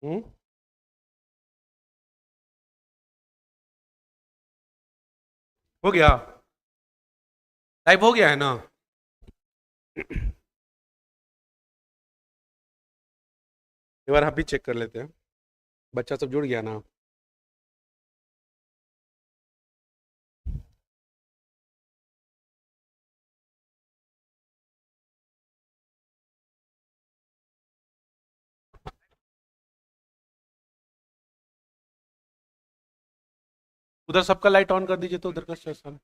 हम्म। हो गया। टाइप हो गया है ना। एक बार हम भी चेक कर लेते हैं। बच्चा सब जुड़ गया ना। उधर सबका लाइट ऑन कर दीजिए तो उधर का सेशन।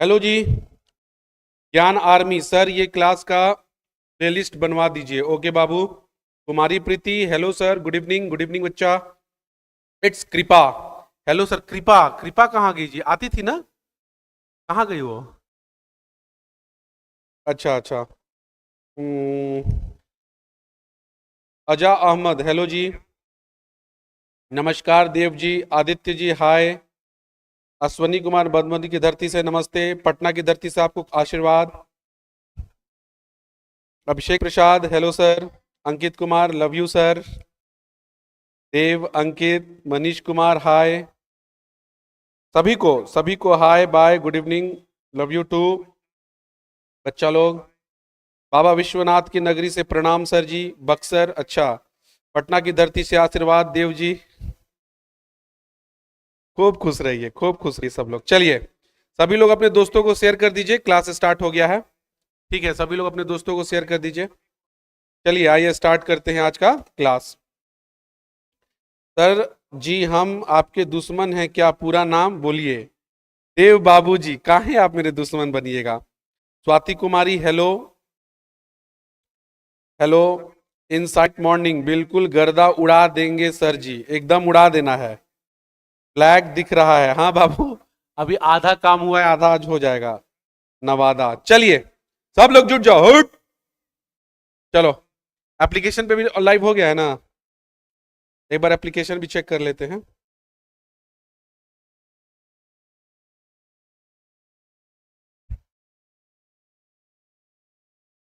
हेलो जी। ज्ञान आर्मी सर, ये क्लास का प्लेलिस्ट बनवा दीजिए। ओके बाबू। Kumari Preeti, hello sir, good evening, good evening बच्चा। It's Kripa. Hello sir. Kripa Kripa कहाँ गई जी? आती थी ना। कहाँ गई वो? अच्छा अच्छा। अजा अहमद, हेलो जी। नमस्कार देव जी। आदित्य जी हाय। अश्वनी कुमार, बागमती की धरती से नमस्ते, पटना की धरती से आपको आशीर्वाद। Abhishek Prasad, hello sir. Ankit Kumar, love you sir. Dev, Ankit, Manish Kumar hi. सभी को hi bye, good evening, love you too. बच्चा लोग, बाबा विश्वनाथ की नगरी से प्रणाम सर जी। बक्सर, अच्छा। पटना की धरती से आशीर्वाद देव जी। खूब खुश रहिए, खूब खुश रहिए सब लोग। चलिए, सभी लोग अपने दोस्तों को शेयर कर दीजिए, क्लास स्टार्ट हो गया है। ठीक है, सभी लोग अपने दोस्तों को शेयर कर दीजिए। चलिए आइए स्टार्ट करते हैं आज का क्लास। सर जी, हम आपके दुश्मन हैं क्या? पूरा नाम बोलिए। देव बाबूजी, काहे आप मेरे दुश्मन बनिएगा। स्वाति कुमारी, हेलो। हेलो। इनसाइट मॉर्निंग, बिल्कुल गर्दा उड़ा देंगे सर जी, एकदम उड़ा देना है। फ्लैग दिख रहा है, हाँ बाबू। अभी आधा काम हुआ है, आधा आज हो जाएगा। नवादा, चलिए सब लोग जुट जाओ, हुट। चलो, एप्लीकेशन पे भी लाइव हो गया है ना। एक बार एप्लीकेशन भी चेक कर लेते हैं।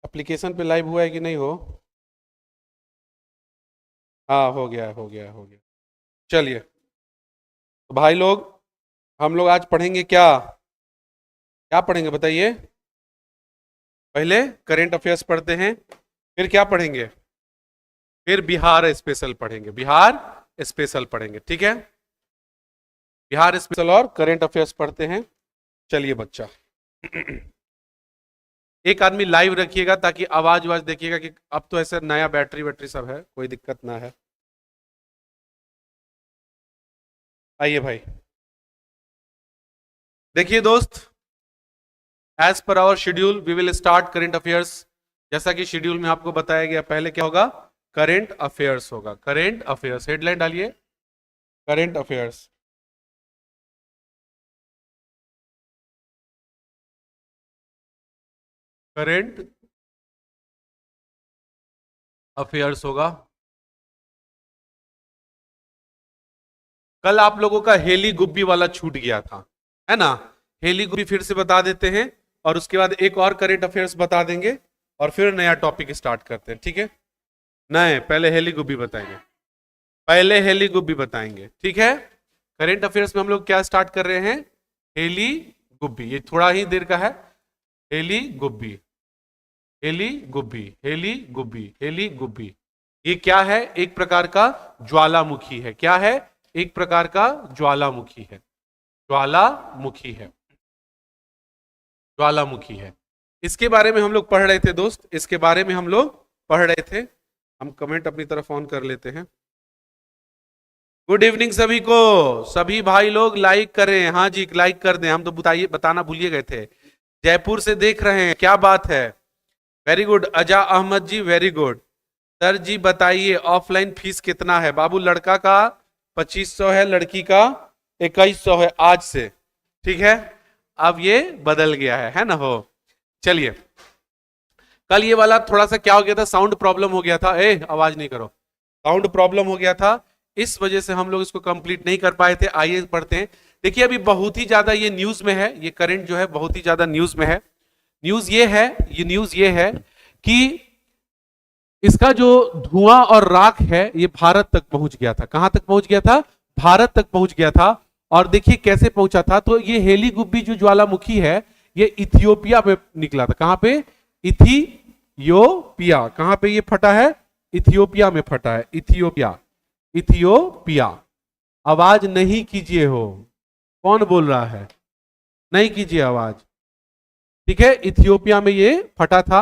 एप्लीकेशन पे लाइव हुआ है कि नहीं हो? हाँ, हो गया है, हो गया है, हो गया। चलिए, तो भाई लोग, हम लोग आज पढ़ेंगे क्या? क्या पढ़ेंगे बताइए? पहले करेंट अफेयर्स पढ़ते हैं, फिर क्या पढ़ेंगे? फिर बिहार स्पेशल पढ़ेंगे, बिहार स्पेशल पढ़ेंगे, ठीक है। बिहार स्पेशल और करेंट अफेयर्स पढ़ते हैं। चलिए बच्चा, एक आदमी लाइव रखिएगा ताकि आवाज वाज देखिएगा कि अब तो ऐसे नया बैटरी वैटरी सब है, कोई दिक्कत ना है। आइए भाई, देखिए दोस्त, as per our schedule we will start current affairs. जैसा कि शेड्यूल में आपको बताया गया, पहले क्या होगा? करेंट अफेयर्स होगा। करेंट अफेयर्स, हेडलाइन डालिए, करेंट अफेयर्स। करेंट अफेयर्स होगा। कल आप लोगों का हेली गुब्बी वाला छूट गया था, है ना। हेली गुब्बी फिर से बता देते हैं, और उसके बाद एक और करेंट अफेयर्स बता देंगे, और फिर नया टॉपिक स्टार्ट करते हैं, ठीक है। नहीं, पहले हेली गुब्बी बताएंगे। पहले हेली गुब्बी बताएंगे, ठीक है। करेंट अफेयर्स में हम लोग क्या स्टार्ट कर रहे हैं? हेली गुब्बी, ये थोड़ा ही देर का है। Hayli Gubbi, Hayli Gubbi, Hayli Gubbi, Hayli Gubbi. ये क्या है? एक प्रकार का ज्वालामुखी है। क्या है? एक प्रकार का ज्वालामुखी है। ज्वालामुखी है, ज्वालामुखी है। इसके बारे में हम लोग पढ़ रहे थे दोस्त, इसके बारे में हम लोग पढ़ रहे थे। हम कमेंट अपनी तरफ ऑन कर लेते हैं। गुड इवनिंग सभी को। सभी भाई लोग लाइक करें, हाँ जी लाइक कर दें। हम तो बताइए, बताना भूलिए गए थे। जयपुर से देख रहे हैं, क्या बात है। वेरी गुड अजा अहमद जी, वेरी गुड। सर जी बताइए, ऑफलाइन फीस कितना है? बाबू, लड़का का 2500 है, लड़की का 2100 है आज से, ठीक है। अब ये बदल गया है ना हो। चलिए, कल ये वाला थोड़ा सा क्या हो गया था, साउंड प्रॉब्लम हो गया था। आवाज नहीं करो। साउंड प्रॉब्लम हो गया था, इस वजह से हम लोग इसको कंप्लीट नहीं कर पाए थे। आइए पढ़ते हैं। देखिए, अभी बहुत ही ज्यादा ये न्यूज में है, ये करंट जो है बहुत ही ज्यादा न्यूज में है। न्यूज ये है, ये न्यूज ये है कि इसका जो धुआं और राख है ये भारत तक पहुंच गया था। कहां तक पहुंच गया था? भारत तक पहुंच गया था। और देखिए कैसे पहुंचा था, तो ये हेली गुब्बी जो ज्वालामुखी है ये इथियोपिया में निकला था। कहां पे? इथियोपिया। कहां पे ये फटा है? इथियोपिया में फटा है। Ethiopia, Ethiopia. आवाज नहीं कीजिए हो, कौन बोल रहा है? नहीं कीजिए आवाज, ठीक है। इथियोपिया में ये फटा था।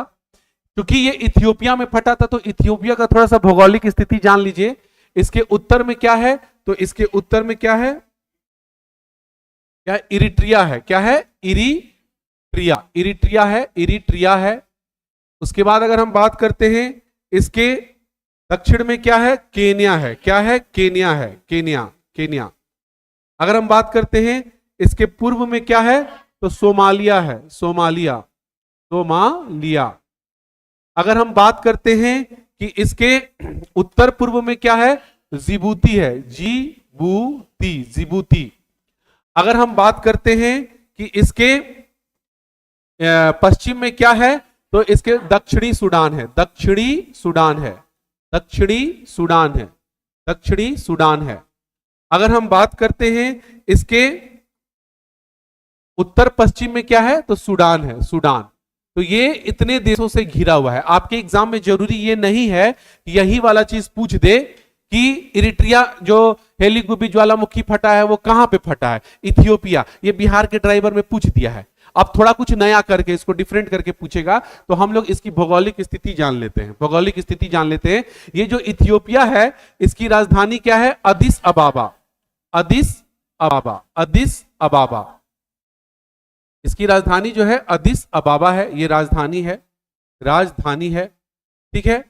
क्योंकि ये इथियोपिया में फटा था तो इथियोपिया का थोड़ा सा भौगोलिक स्थिति जान लीजिए। इसके उत्तर में क्या है? तो इसके उत्तर में क्या है? क्या? इरिट्रिया है। क्या है? इरिट्रिया, इरिट्रिया है, इरिट्रिया है। उसके बाद अगर हम बात करते हैं इसके दक्षिण में क्या है? केन्या है। क्या है? केन्या है, केन्या, केन्या। अगर हम बात करते हैं इसके पूर्व में क्या है? तो सोमालिया है, सोमालिया, सोमालिया। अगर हम बात करते हैं कि इसके उत्तर पूर्व में क्या है? जिबूती है, जिबूती, जिबूती। अगर हम बात करते हैं कि इसके पश्चिम में क्या है? तो इसके दक्षिणी सूडान है, दक्षिणी सूडान है, दक्षिणी सूडान है, दक्षिणी सूडान है। अगर हम बात करते हैं इसके उत्तर पश्चिम में क्या है? तो सूडान है, सूडान। तो ये इतने देशों से घिरा हुआ है। आपके एग्जाम में जरूरी ये नहीं है यही वाला चीज पूछ दे कि इरिट्रिया जो हेली गुब्बी ज्वालामुखी फटा है वो कहां पे फटा है? इथियोपिया। ये बिहार के ड्राइवर में पूछ दिया है। अब थोड़ा कुछ नया करके इसको डिफरेंट करके पूछेगा तो हम लोग इसकी भौगोलिक स्थिति जान लेते हैं, भौगोलिक स्थिति जान लेते हैं। ये जो इथियोपिया है इसकी राजधानी क्या है? Addis अबाबा, Addis अबाबा, Addis अबाबा। इसकी राजधानी जो है अदिस अबाबा है, ये राजधानी है, राजधानी है, ठीक है।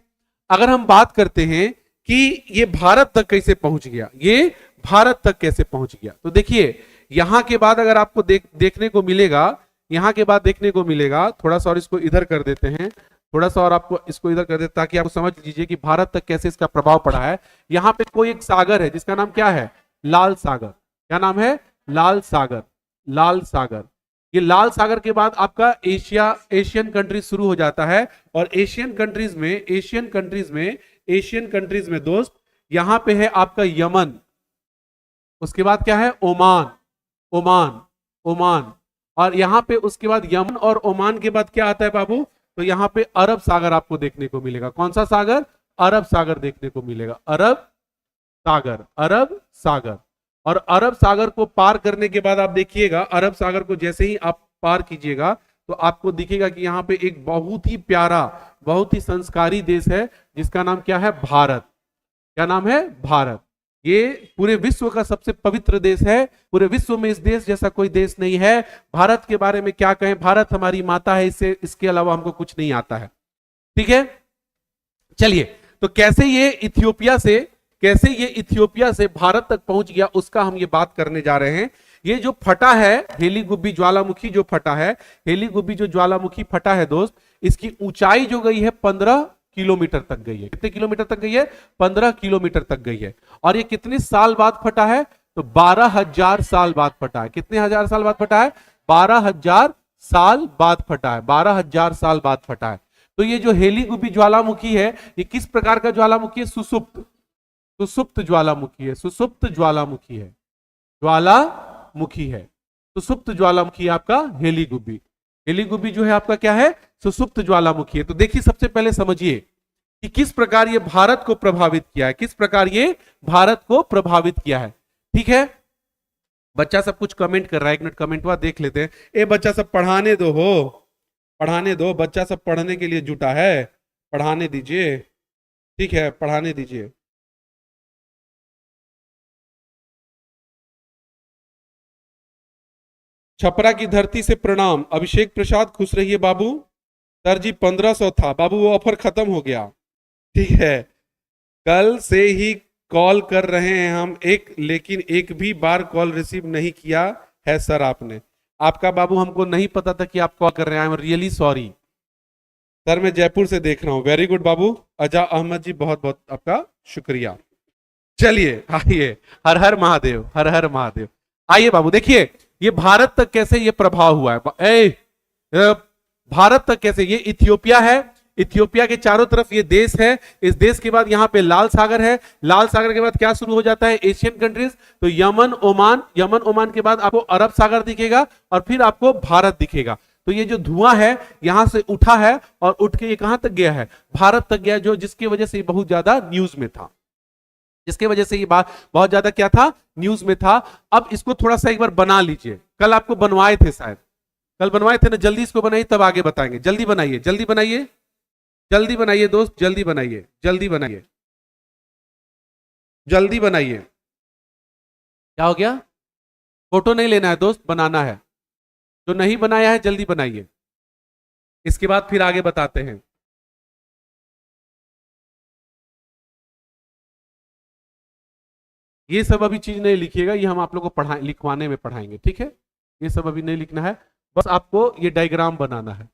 अगर हम बात करते हैं कि ये भारत तक कैसे पहुंच गया, ये भारत तक कैसे पहुंच गया, तो देखिए यहां के बाद अगर आपको देखने को मिलेगा, यहां के बाद देखने को मिलेगा, थोड़ा सा और इसको इधर कर देते हैं, थोड़ा सा और आपको इसको इधर कर देते ताकि आप समझ लीजिए कि भारत तक कैसे इसका प्रभाव पड़ा है। यहां पे कोई एक सागर है जिसका नाम क्या है? लाल सागर। क्या नाम है? लाल सागर, लाल सागर। ये लाल सागर के बाद आपका एशियन कंट्रीज शुरू हो जाता है। और एशियन कंट्रीज में दोस्त यहां पे है आपका यमन, उसके बाद क्या है? Oman, Oman, Oman. और यहां पे उसके बाद यमन और ओमान के बाद क्या आता है बाबू? तो यहां पे अरब सागर आपको देखने को मिलेगा। कौन सा सागर? अरब सागर देखने को मिलेगा, अरब सागर, अरब सागर। और अरब सागर को पार करने के बाद आप देखिएगा, अरब सागर को जैसे ही आप पार कीजिएगा तो आपको दिखेगा कि यहाँ पे एक बहुत ही प्यारा, बहुत ही संस्कारी देश है जिसका नाम क्या है? भारत। क्या नाम है? भारत। ये पूरे विश्व का सबसे पवित्र देश है। पूरे विश्व में इस देश जैसा कोई देश नहीं है। भारत के बारे में क्या कहें, भारत हमारी माता है, इसके अलावा हमको कुछ नहीं आता है, ठीक है। चलिए, तो कैसे ये इथियोपिया से भारत तक पहुंच गया उसका हम ये बात करने जा रहे हैं। ये जो फटा है हेली गुब्बी ज्वालामुखी, जो फटा है हेली गुब्बी जो ज्वालामुखी फटा है दोस्त, इसकी ऊंचाई जो गई है 15 किलोमीटर तक गई है। कितने किलोमीटर तक गई है? 15 किलोमीटर तक गई है। और ये कितने साल बाद फटा है? तो 12,000 साल बाद फटा है। कितने हजार साल बाद फटा है? 12,000 साल बाद फटा है, 12,000 साल बाद फटा है। तो ये जो हेली गुब्बी ज्वालामुखी है ये किस प्रकार का ज्वालामुखी है? सुसुप्त, सुसुप्त ज्वालामुखी है, सुसुप्त ज्वालामुखी है, ज्वालामुखी है, सुसुप्त ज्वालामुखी आपका हेली गुब्बी। हेली गुब्बी जो है आपका क्या है? सुसुप्त ज्वालामुखी है। तो देखिए सबसे पहले समझिए कि किस प्रकार ये भारत को प्रभावित किया है, किस प्रकार ये भारत को प्रभावित किया है, ठीक है। बच्चा सब कुछ कमेंट कर रहा है, एक मिनट कमेंट हुआ देख लेते हैं। ए बच्चा सब पढ़ाने दो, हो पढ़ाने दो, बच्चा सब पढ़ने के लिए जुटा है, पढ़ाने दीजिए, ठीक है, पढ़ाने दीजिए। छपरा की धरती से प्रणाम, अभिषेक प्रसाद, खुश रहिए बाबू। सर जी 1500 था बाबू, वो ऑफर खत्म हो गया, ठीक है। कल से ही कॉल कर रहे हैं हम, लेकिन एक भी बार कॉल रिसीव नहीं किया है सर आपने। आपका बाबू हमको नहीं पता था कि आप कॉल कर रहे हैं, I am really sorry sir. मैं जयपुर से देख रहा हूँ, वेरी गुड बाबू। अजा अहमद जी बहुत बहुत आपका शुक्रिया। चलिए आइए, हर हर महादेव, हर हर महादेव। आइए बाबू देखिए ये भारत तक कैसे ये प्रभाव हुआ है। भारत तक कैसे, ये इथियोपिया है, इथियोपिया के चारों तरफ ये देश है। इस देश के बाद यहाँ पे लाल सागर है। लाल सागर के बाद क्या शुरू हो जाता है? Asian countries. तो यमन ओमान, यमन ओमान के बाद आपको अरब सागर दिखेगा और फिर आपको भारत दिखेगा। तो ये जो धुआं है यहां से उठा है और उठ के ये कहां तक गया है? भारत तक गया, जो जिसकी वजह से ये बहुत ज्यादा न्यूज में था, जिसकी वजह से ये बात बहुत ज्यादा क्या था? न्यूज में था। अब इसको थोड़ा सा एक बार बना लीजिए। कल आपको बनवाए थे, शायद कल बनवाए थे ना, जल्दी इसको बनाइए तब आगे बताएंगे। जल्दी बनाइए, जल्दी बनाइए, जल्दी बनाइए दोस्त, जल्दी बनाइए, जल्दी बनाइए, जल्दी बनाइए। क्या हो गया? फोटो नहीं लेना है दोस्त, बनाना है। जो नहीं बनाया है जल्दी बनाइए, इसके बाद फिर आगे बताते हैं। ये सब अभी चीज नहीं लिखिएगा, ये हम आप लोगों को लिखवाने में पढ़ाएंगे, ठीक है? ये सब अभी नहीं लिखना है, बस आपको ये डायग्राम बनाना है,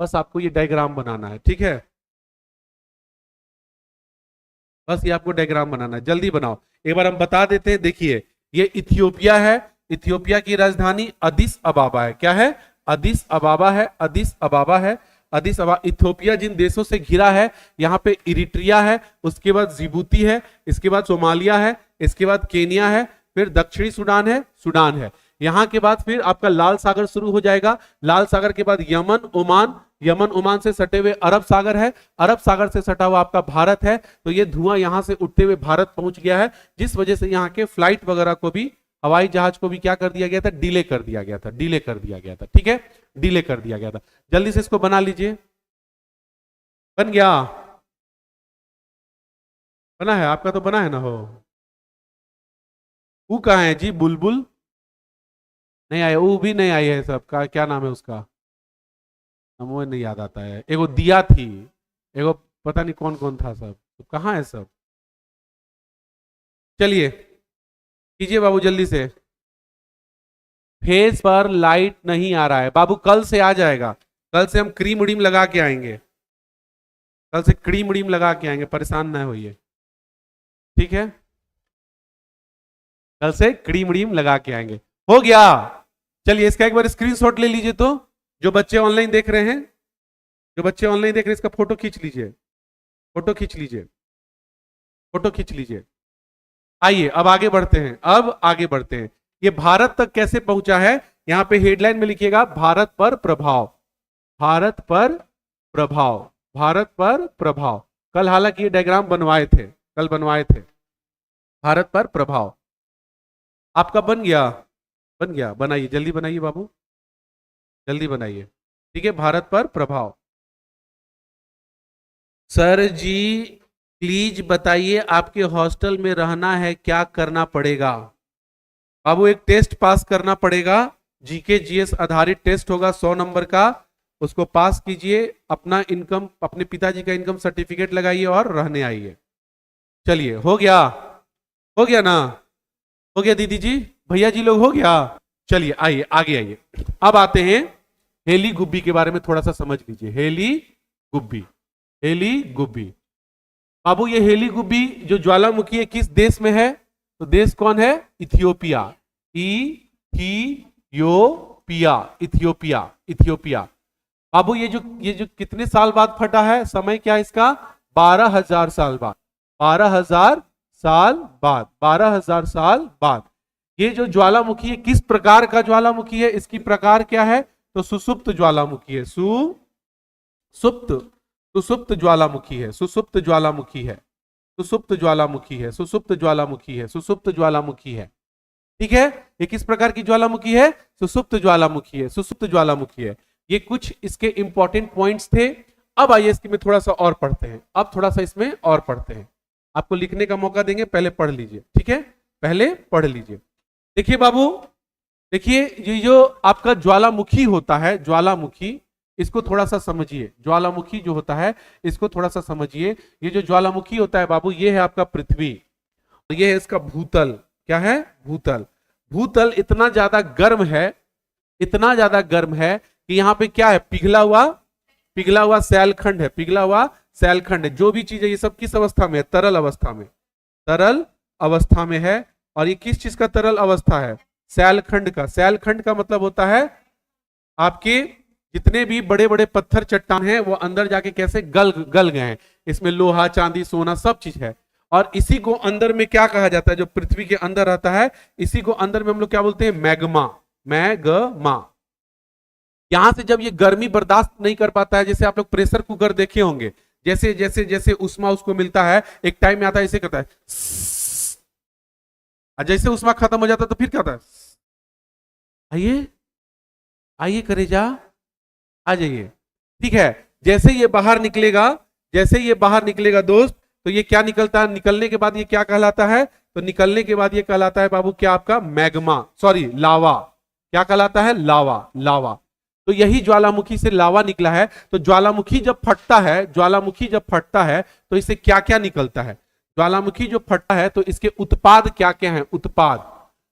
बस आपको ये डायग्राम बनाना है, ठीक है? बस ये आपको डायग्राम बनाना है, जल्दी बनाओ। एक बार हम बता देते हैं। देखिए, ये इथियोपिया है। इथियोपिया की राजधानी अदिस अबाबा है। क्या है? अदिस अबाबा है, अदिस अबाबा है, अदिस अबाबा। इथियोपिया जिन देशों से घिरा है, यहाँ पे इरिट्रिया है, उसके बाद जिबूती है, इसके बाद सोमालिया है, इसके बाद केनिया है, फिर दक्षिणी सूडान है, सूडान है। यहाँ के बाद फिर आपका लाल सागर शुरू हो जाएगा। लाल सागर के बाद यमन ओमान, यमन ओमान से सटे हुए अरब सागर है, अरब सागर से सटा हुआ आपका भारत है। तो ये धुआं यहां से उठते हुए भारत पहुंच गया है, जिस वजह से यहाँ के फ्लाइट वगैरह को भी, हवाई जहाज को भी क्या कर दिया गया था? डिले कर दिया गया था, डिले कर दिया गया था, ठीक है? डिले कर दिया गया था। जल्दी से इसको बना लीजिए। बन गया? बना है आपका? तो बना है ना? हो वो कहाँ है जी? बुलबुल नहीं आया, वो भी नहीं आई है। सबका क्या नाम है उसका? वो नहीं याद आता है। एगो दिया थी, एगो पता नहीं कौन कौन था। सब तो कहाँ है सब? चलिए कीजिए बाबू जल्दी से। फेस पर लाइट नहीं आ रहा है बाबू, कल से आ जाएगा। कल से हम क्रीम उड़ीम लगा के आएंगे, कल से क्रीम उड़ीम लगा के आएंगे, परेशान ना होइए, ठीक है? कल से क्रीम उड़ीम लगा के आएंगे। हो गया? चलिए इसका एक बार स्क्रीनशॉट ले लीजिए। तो जो बच्चे ऑनलाइन देख रहे हैं, जो बच्चे ऑनलाइन देख रहे हैं, इसका फोटो खींच लीजिए, फोटो खींच लीजिए, फोटो खींच लीजिए। आइए अब आगे बढ़ते हैं, अब आगे बढ़ते हैं। ये भारत तक कैसे पहुंचा है? यहां पे हेडलाइन में लिखिएगा भारत पर प्रभाव, भारत पर प्रभाव, भारत पर प्रभाव। कल हालांकि ये डायग्राम बनवाए थे, कल बनवाए थे। भारत पर प्रभाव आपका बन गया? बन गया? बनाइए, जल्दी बनाइए बाबू, जल्दी बनाइए, ठीक है? भारत पर प्रभाव। सर जी प्लीज बताइए, आपके हॉस्टल में रहना है क्या करना पड़ेगा? बाबू एक टेस्ट पास करना पड़ेगा, जीके जीएस आधारित टेस्ट होगा 100 नंबर का, उसको पास कीजिए, अपना इनकम, अपने पिताजी का इनकम सर्टिफिकेट लगाइए और रहने आइए। चलिए हो गया? हो गया ना? हो गया दीदी जी, भैया जी लोग, हो गया? चलिए आइए आगे आइए। अब आते हैं हेली गुब्बी के बारे में थोड़ा सा समझ लीजिए। हेली गुब्बी, हेली गुब्बी बाबू, ये हेली गुब्बी जो ज्वालामुखी है किस देश में है? तो देश कौन है? Ethiopia, Ethiopia, Ethiopia, Ethiopia. बाबू ये जो कितने साल बाद फटा है? समय क्या है इसका? 12,000 साल बाद, 12,000 साल बाद, 12,000 साल बाद। ये जो ज्वालामुखी है किस प्रकार का ज्वालामुखी है? इसकी प्रकार क्या है? तो सुसुप्त ज्वालामुखी है, सुसुप्त, सुसुप्त ज्वालामुखी है, सुसुप्त ज्वालामुखी है, सुसुप्त ज्वालामुखी है, सुसुप्त ज्वालामुखी है, सुसुप्त ज्वालामुखी है, ठीक है? ये किस प्रकार की ज्वालामुखी है? सुसुप्त ज्वालामुखी है, सुसुप्त ज्वालामुखी है। ये कुछ इसके इंपॉर्टेंट पॉइंट्स थे। अब आइए इसमें थोड़ा सा और पढ़ते हैं, अब थोड़ा सा इसमें और पढ़ते हैं। आपको लिखने का मौका देंगे, पहले पढ़ लीजिए, ठीक है? पहले पढ़ लीजिए। देखिए बाबू, देखिए ये जो आपका ज्वालामुखी होता है, ज्वालामुखी, इसको थोड़ा सा समझिए। ज्वालामुखी जो होता है इसको थोड़ा सा समझिए। ये जो ज्वालामुखी होता है बाबू, ये है आपका पृथ्वी, और ये है इसका भूतल। क्या है? भूतल। भूतल इतना ज्यादा गर्म है, इतना ज्यादा गर्म है कि यहाँ पे क्या है? पिघला हुआ सैलखंड है, पिघला हुआ सैलखंड है। जो भी चीज है ये सब किस अवस्था में है? तरल अवस्था में, तरल अवस्था में है। और ये किस चीज का तरल अवस्था है? सैलखंड का। सैलखंड का मतलब होता है आपके जितने भी बड़े बड़े पत्थर चट्टान हैं वो अंदर जाके कैसे गल गल गए हैं। इसमें लोहा चांदी सोना सब चीज है। और इसी को अंदर में क्या कहा जाता है, जो पृथ्वी के अंदर रहता है, इसी को अंदर में हम लोग क्या बोलते हैं, मैग्मा। मैग्मा। यहां से जब ये गर्मी बर्दाश्त नहीं कर पाता है, जैसे आप लोग प्रेशर कुकर देखे होंगे, जैसे जैसे जैसे उष्मा उसको मिलता है, एक टाइम में आता है, ऐसे करता है, और जैसे उष्मा खत्म हो जाता है तो फिर क्या होता है, आइए आइए करेजा आ जाइए। ठीक है, जैसे ये बाहर निकलेगा, जैसे ये बाहर निकलेगा दोस्त, तो ये क्या निकलता है, निकलने के बाद ये क्या कहलाता है, तो निकलने के बाद ये कहलाता है बाबू क्या, आपका मैग्मा, सॉरी लावा। क्या कहलाता है, लावा। लावा। तो यही ज्वालामुखी से लावा निकला है। तो ज्वालामुखी जब फटता है, ज्वालामुखी जब फटता है तो इससे क्या क्या निकलता है, ज्वालामुखी जो फटता है तो इसके उत्पाद क्या क्या है, उत्पाद।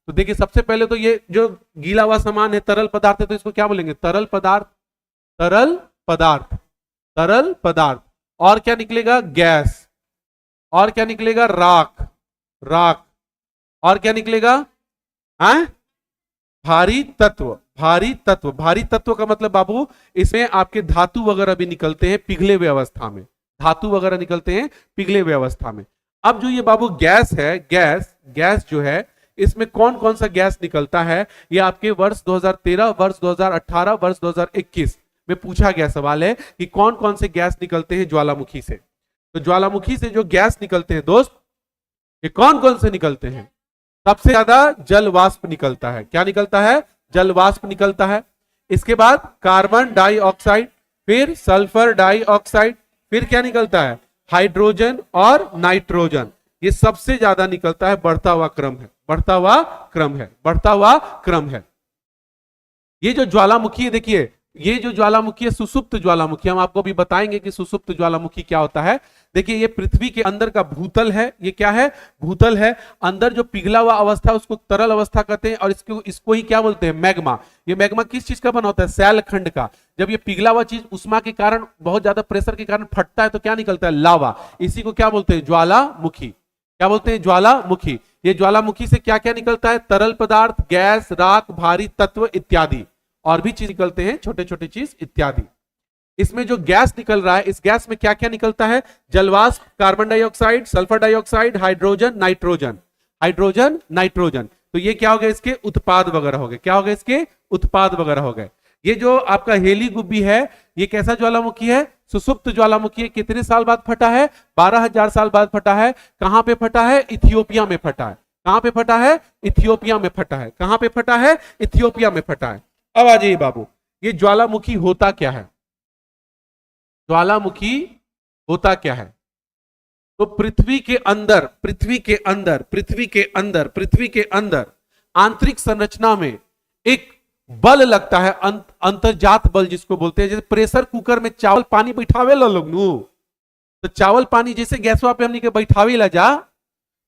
तो देखिए सबसे पहले तो ये जो गीला हुआ सामान है, तरल पदार्थ है, तो इसको क्या बोलेंगे, तरल पदार्थ। तरल पदार्थ, तरल पदार्थ। और क्या निकलेगा, गैस। और क्या निकलेगा, राख। राख। और क्या निकलेगा, हाँ, भारी तत्व। भारी तत्व। भारी तत्व का मतलब बाबू इसमें आपके धातु वगैरह भी निकलते हैं पिघले हुए अवस्था में, धातु वगैरह निकलते हैं पिघले हुए अवस्था में। अब जो ये बाबू गैस है, गैस, गैस जो है, इसमें कौन कौन सा गैस निकलता है, ये आपके वर्ष 2013, वर्ष 2018, वर्ष 2021 में पूछा गया सवाल है कि कौन कौन से गैस निकलते हैं ज्वालामुखी से। तो ज्वालामुखी से जो गैस निकलते हैं दोस्त, ये कौन कौन से निकलते हैं, सबसे ज्यादा जल वाष्प निकलता है। क्या निकलता है, जल वाष्प निकलता है। इसके बाद कार्बन डाइऑक्साइड, फिर सल्फर डाइऑक्साइड, फिर क्या निकलता है, हाइड्रोजन और नाइट्रोजन। ये सबसे ज्यादा निकलता है, बढ़ता हुआ क्रम है, बढ़ता हुआ क्रम है, बढ़ता हुआ क्रम है। ये जो ज्वालामुखी है, देखिए ये जो ज्वालामुखी है सुसुप्त ज्वालामुखी, हम आपको भी बताएंगे कि सुसुप्त ज्वालामुखी क्या होता है। देखिए ये पृथ्वी के अंदर का भूतल है, ये क्या है, भूतल है। अंदर जो पिघला हुआ अवस्था है उसको तरल अवस्था कहते हैं, और इसको ही क्या बोलते हैं, मैग्मा। ये मैग्मा किस चीज का बना होता है, सैल खंड का। जब ये पिघला हुआ चीज उष्मा के कारण, बहुत ज्यादा प्रेशर के कारण फटता है तो क्या निकलता है, लावा। इसी को क्या बोलते हैं, ज्वालामुखी। क्या बोलते हैं, ज्वालामुखी। ये ज्वालामुखी से क्या क्या निकलता है, तरल पदार्थ, गैस, राख, भारी तत्व इत्यादि, और भी चीज निकलते हैं, छोटे छोटे चीज इत्यादि। इसमें जो गैस निकल रहा है, इस गैस में क्या क्या निकलता है, जलवाष्प, carbon dioxide, sulphur dioxide, hydrogen, nitrogen. Hydrogen, nitrogen. तो ये क्या हो गया, इसके उत्पाद वगैरह हो गए। क्या हो गए, इसके उत्पाद वगैरह हो गए। ये जो आपका हेली गुब्बी है, ये कैसा ज्वालामुखी है, सुसुप्त ज्वालामुखी है। कितने साल बाद फटा है, 12,000 साल बाद फटा है। कहां पे फटा है, इथियोपिया में फटा है। कहां पे फटा है, इथियोपिया में फटा है। कहां पे फटा है, इथियोपिया में फटा है। अब आ जाइए बाबू, ये ज्वालामुखी होता क्या है, ज्वालामुखी होता क्या है। तो पृथ्वी के अंदर, पृथ्वी के अंदर, पृथ्वी के अंदर, पृथ्वी के अंदर आंतरिक संरचना में एक बल लगता है, अंतर्जात बल जिसको बोलते हैं। जैसे प्रेशर कुकर में चावल पानी बैठावे ला लोग नु, तो चावल पानी जैसे गैसवा पे हमने के बैठावे ला जा,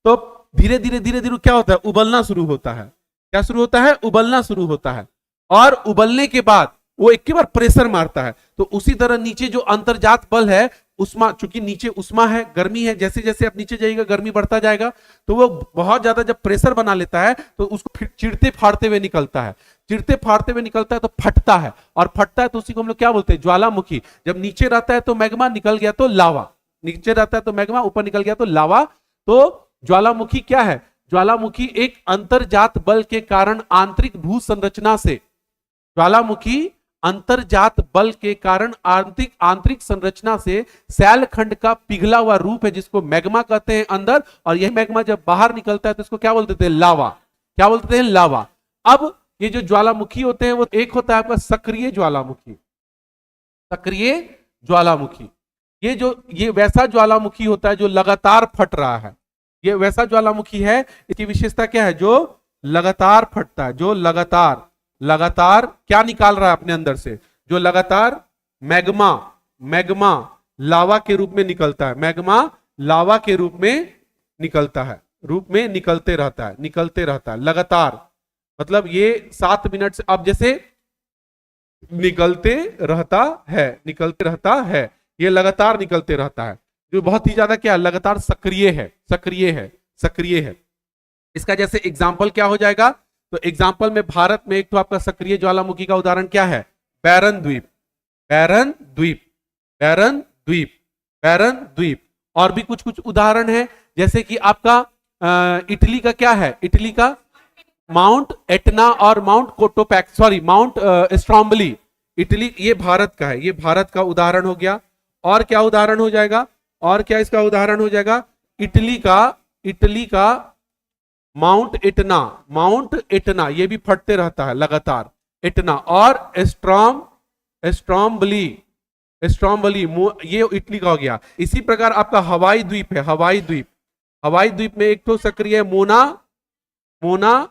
तो धीरे धीरे धीरे धीरे क्या होता है, उबलना शुरू होता है। क्या शुरू होता है, उबलना शुरू होता है। और उबलने के बाद वो एक के बार प्रेशर मारता है। तो उसी तरह नीचे जो अंतर्जात बल है, उष्मा, चूंकि नीचे उष्मा है, गर्मी है, जैसे जैसे आप नीचे जाइएगा गर्मी बढ़ता जाएगा, तो वो बहुत ज्यादा जब प्रेशर बना लेता है तो उसको फिर चिड़ते फाड़ते हुए निकलता है। चिड़ते फाड़ते हुए निकलता है तो फटता है, और फटता है तो उसी को हम लोग क्या बोलते हैं, ज्वालामुखी। जब नीचे रहता है तो मैग्मा, निकल गया तो लावा। नीचे रहता है तो मैग्मा, ऊपर निकल गया तो लावा। तो ज्वालामुखी क्या है, ज्वालामुखी एक अंतर्जात बल के कारण आंतरिक भू संरचना से, ज्वालामुखी अंतर्जात बल के कारण आंतरिक संरचना से सैल खंड का पिघला हुआ रूप है, जिसको मैग्मा कहते हैं अंदर। और यही मैग्मा जब बाहर निकलता है तो इसको क्या बोलते थे, लावा। क्या बोलते थे, लावा। अब ये जो ज्वालामुखी होते हैं, वो एक होता है आपका सक्रिय ज्वालामुखी। सक्रिय ज्वालामुखी, ये वैसा ज्वालामुखी होता है जो लगातार फट रहा है। ये वैसा ज्वालामुखी है, इसकी विशेषता क्या है, जो लगातार फटता है, जो लगातार लगातार क्या निकाल रहा है अपने अंदर से, जो लगातार मैग्मा लावा के रूप में निकलता है। मैग्मा लावा के रूप में निकलता है, रूप में निकलते रहता है, निकलते रहता है लगातार। मतलब ये 7 मिनट से, अब जैसे निकलते रहता है, निकलते रहता है, ये लगातार निकलते रहता है, जो बहुत ही ज्यादा क्या, लगातार सक्रिय है, सक्रिय है, सक्रिय है। इसका जैसे एग्जाम्पल क्या हो जाएगा, तो एग्जाम्पल में भारत में एक तो आपका सक्रिय ज्वालामुखी का उदाहरण क्या है, बैरन द्वीप। बैरन द्वीप, बैरन द्वीप, बैरन द्वीप। और भी कुछ कुछ उदाहरण है, जैसे कि आपका इटली का क्या है, इटली का माउंट एटना और माउंट कोटोपैक्स, सॉरी माउंट स्ट्रॉम्बली। इटली, ये भारत का है, ये भारत का उदाहरण हो गया। और क्या उदाहरण हो जाएगा, और क्या इसका उदाहरण हो जाएगा, इटली का, इटली का माउंट एटना, माउंट एटना, ये भी फटते रहता है लगातार, एटना। और स्ट्रॉम्बली, स्ट्रॉम्बली, ये इटली का हो गया। इसी प्रकार आपका हवाई द्वीप है, हवाई द्वीप, हवाई द्वीप में एक तो सक्रिय है मोना, मोना,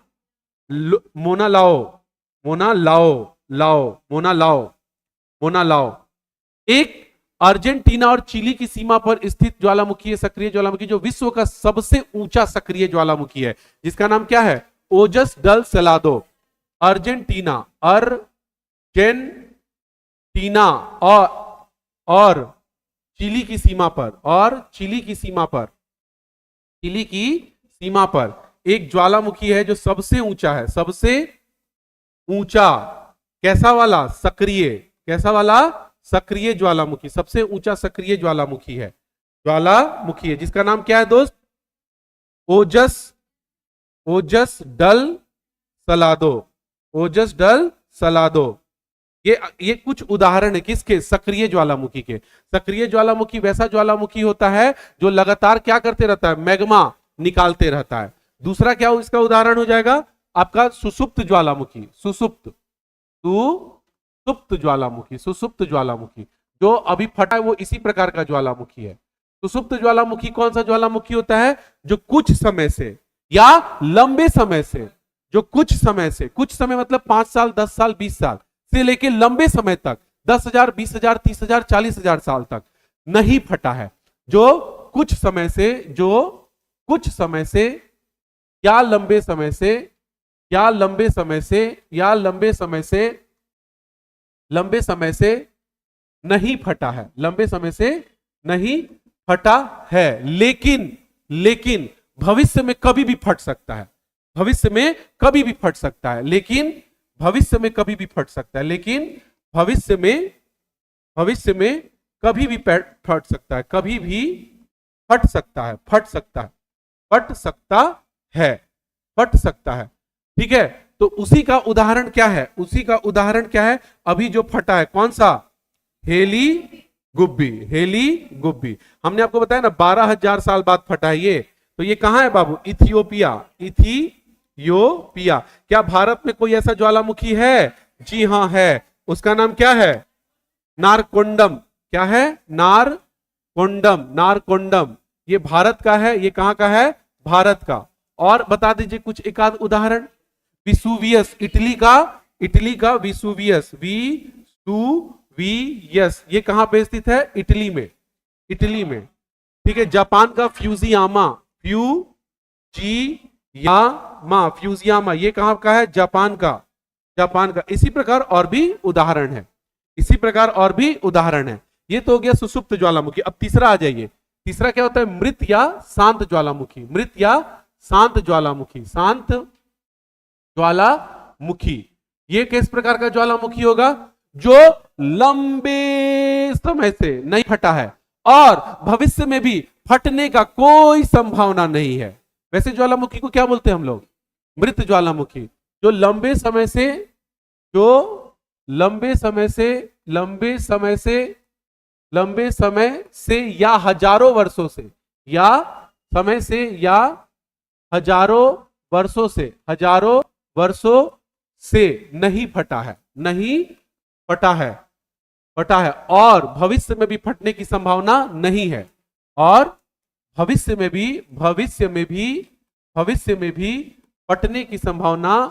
मोना लाओ, मोना लाओ, लाओ, मोना लाओ, मोना लाओ। एक अर्जेंटीना और चिली की सीमा पर स्थित ज्वालामुखी है, सक्रिय ज्वालामुखी, जो विश्व का सबसे ऊंचा सक्रिय ज्वालामुखी है, जिसका नाम क्या है, ओजस डल सेलादो। अर्जेंटीना, अर्जेंटीना और चिली की सीमा पर, और चिली की सीमा पर, चिली की सीमा पर एक ज्वालामुखी है जो सबसे ऊंचा है, सबसे ऊंचा, कैसा वाला, सक्रिय, कैसा वाला, सक्रिय ज्वालामुखी, सबसे ऊंचा सक्रिय ज्वालामुखी है, ज्वालामुखी है, जिसका नाम क्या है दोस्त, ओजस, ओजस डल सलादो, ओजस डल सलादो। ये कुछ उदाहरण है किसके, सक्रिय ज्वालामुखी के। सक्रिय ज्वालामुखी वैसा ज्वालामुखी होता है जो लगातार क्या करते रहता है, मैग्मा निकालते रहता है। दूसरा क्या इसका उदाहरण हो जाएगा, आपका सुसुप्त ज्वालामुखी, सुसुप्त, सुसुप्त ज्वालामुखी, सुसुप्त ज्वालामुखी जो अभी फटा है वो इसी प्रकार का ज्वालामुखी है। सुसुप्त ज्वालामुखी कौन सा ज्वालामुखी होता है, जो कुछ समय से या लंबे समय से, जो कुछ समय से, कुछ समय मतलब 5 साल, 10 साल, 20 साल से लेके लंबे समय तक, 10,000, 20,000, 30,000, 40,000 साल तक नहीं फटा है, जो कुछ समय से, जो कुछ समय से या लंबे समय से, या लंबे समय से, या लंबे समय से, लंबे समय से नहीं फटा है, लंबे समय से नहीं फटा है, लेकिन, लेकिन भविष्य में कभी भी फट सकता है, भविष्य में कभी भी फट सकता है, लेकिन भविष्य में कभी भी फट सकता है, लेकिन भविष्य में, भविष्य में कभी भी फट सकता है, कभी भी फट सकता है, फट सकता है, फट सकता है, फट सकता है। ठीक है, तो उसी का उदाहरण क्या है, उसी का उदाहरण क्या है, अभी जो फटा है कौन सा, हेली गुब्बी, हेली गुब्बी। हमने आपको बताया ना 12,000 साल बाद फटा है ये, तो ये कहां है बाबू, इथियोपिया, इथियोपिया। क्या भारत में कोई ऐसा ज्वालामुखी है, जी हां है, उसका नाम क्या है, नारकोंडम, क्या है, नारकोंडम, नारकोंडम। ये भारत का है, ये कहां का है, भारत का। और बता दीजिए कुछ एक आध उदाहरण, विसुवियस, इटली का, इटली का विसुवियस, विसुवियस, ये कहां पे स्थित है, इटली में, इटली में। ठीक है, जापान का फ्यूजियामा, फ्यूजियामा, फ्यूजियामा, ये कहां का है, जापान का, जापान का। इसी प्रकार और भी उदाहरण है, इसी प्रकार और भी उदाहरण है। ये तो हो गया सुसुप्त ज्वालामुखी। अब तीसरा आ जाइए, तीसरा क्या होता है, मृत या शांत ज्वालामुखी, मृत या शांत ज्वालामुखी, शांत ज्वालामुखी। ये किस प्रकार का ज्वालामुखी होगा, जो लंबे समय से नहीं फटा है और भविष्य में भी फटने का कोई संभावना नहीं है। वैसे ज्वालामुखी को क्या बोलते हैं हम लोग, मृत ज्वालामुखी। जो लंबे समय से, जो लंबे समय से, लंबे समय से, लंबे समय से या हजारों वर्षों से, या समय से या हजारों वर्षों से, हजारों वर्षों से नहीं फटा है, नहीं फटा है, फटा है, और भविष्य में भी फटने की संभावना नहीं है, और भविष्य में भी, भविष्य में भी, भविष्य में भी फटने की संभावना,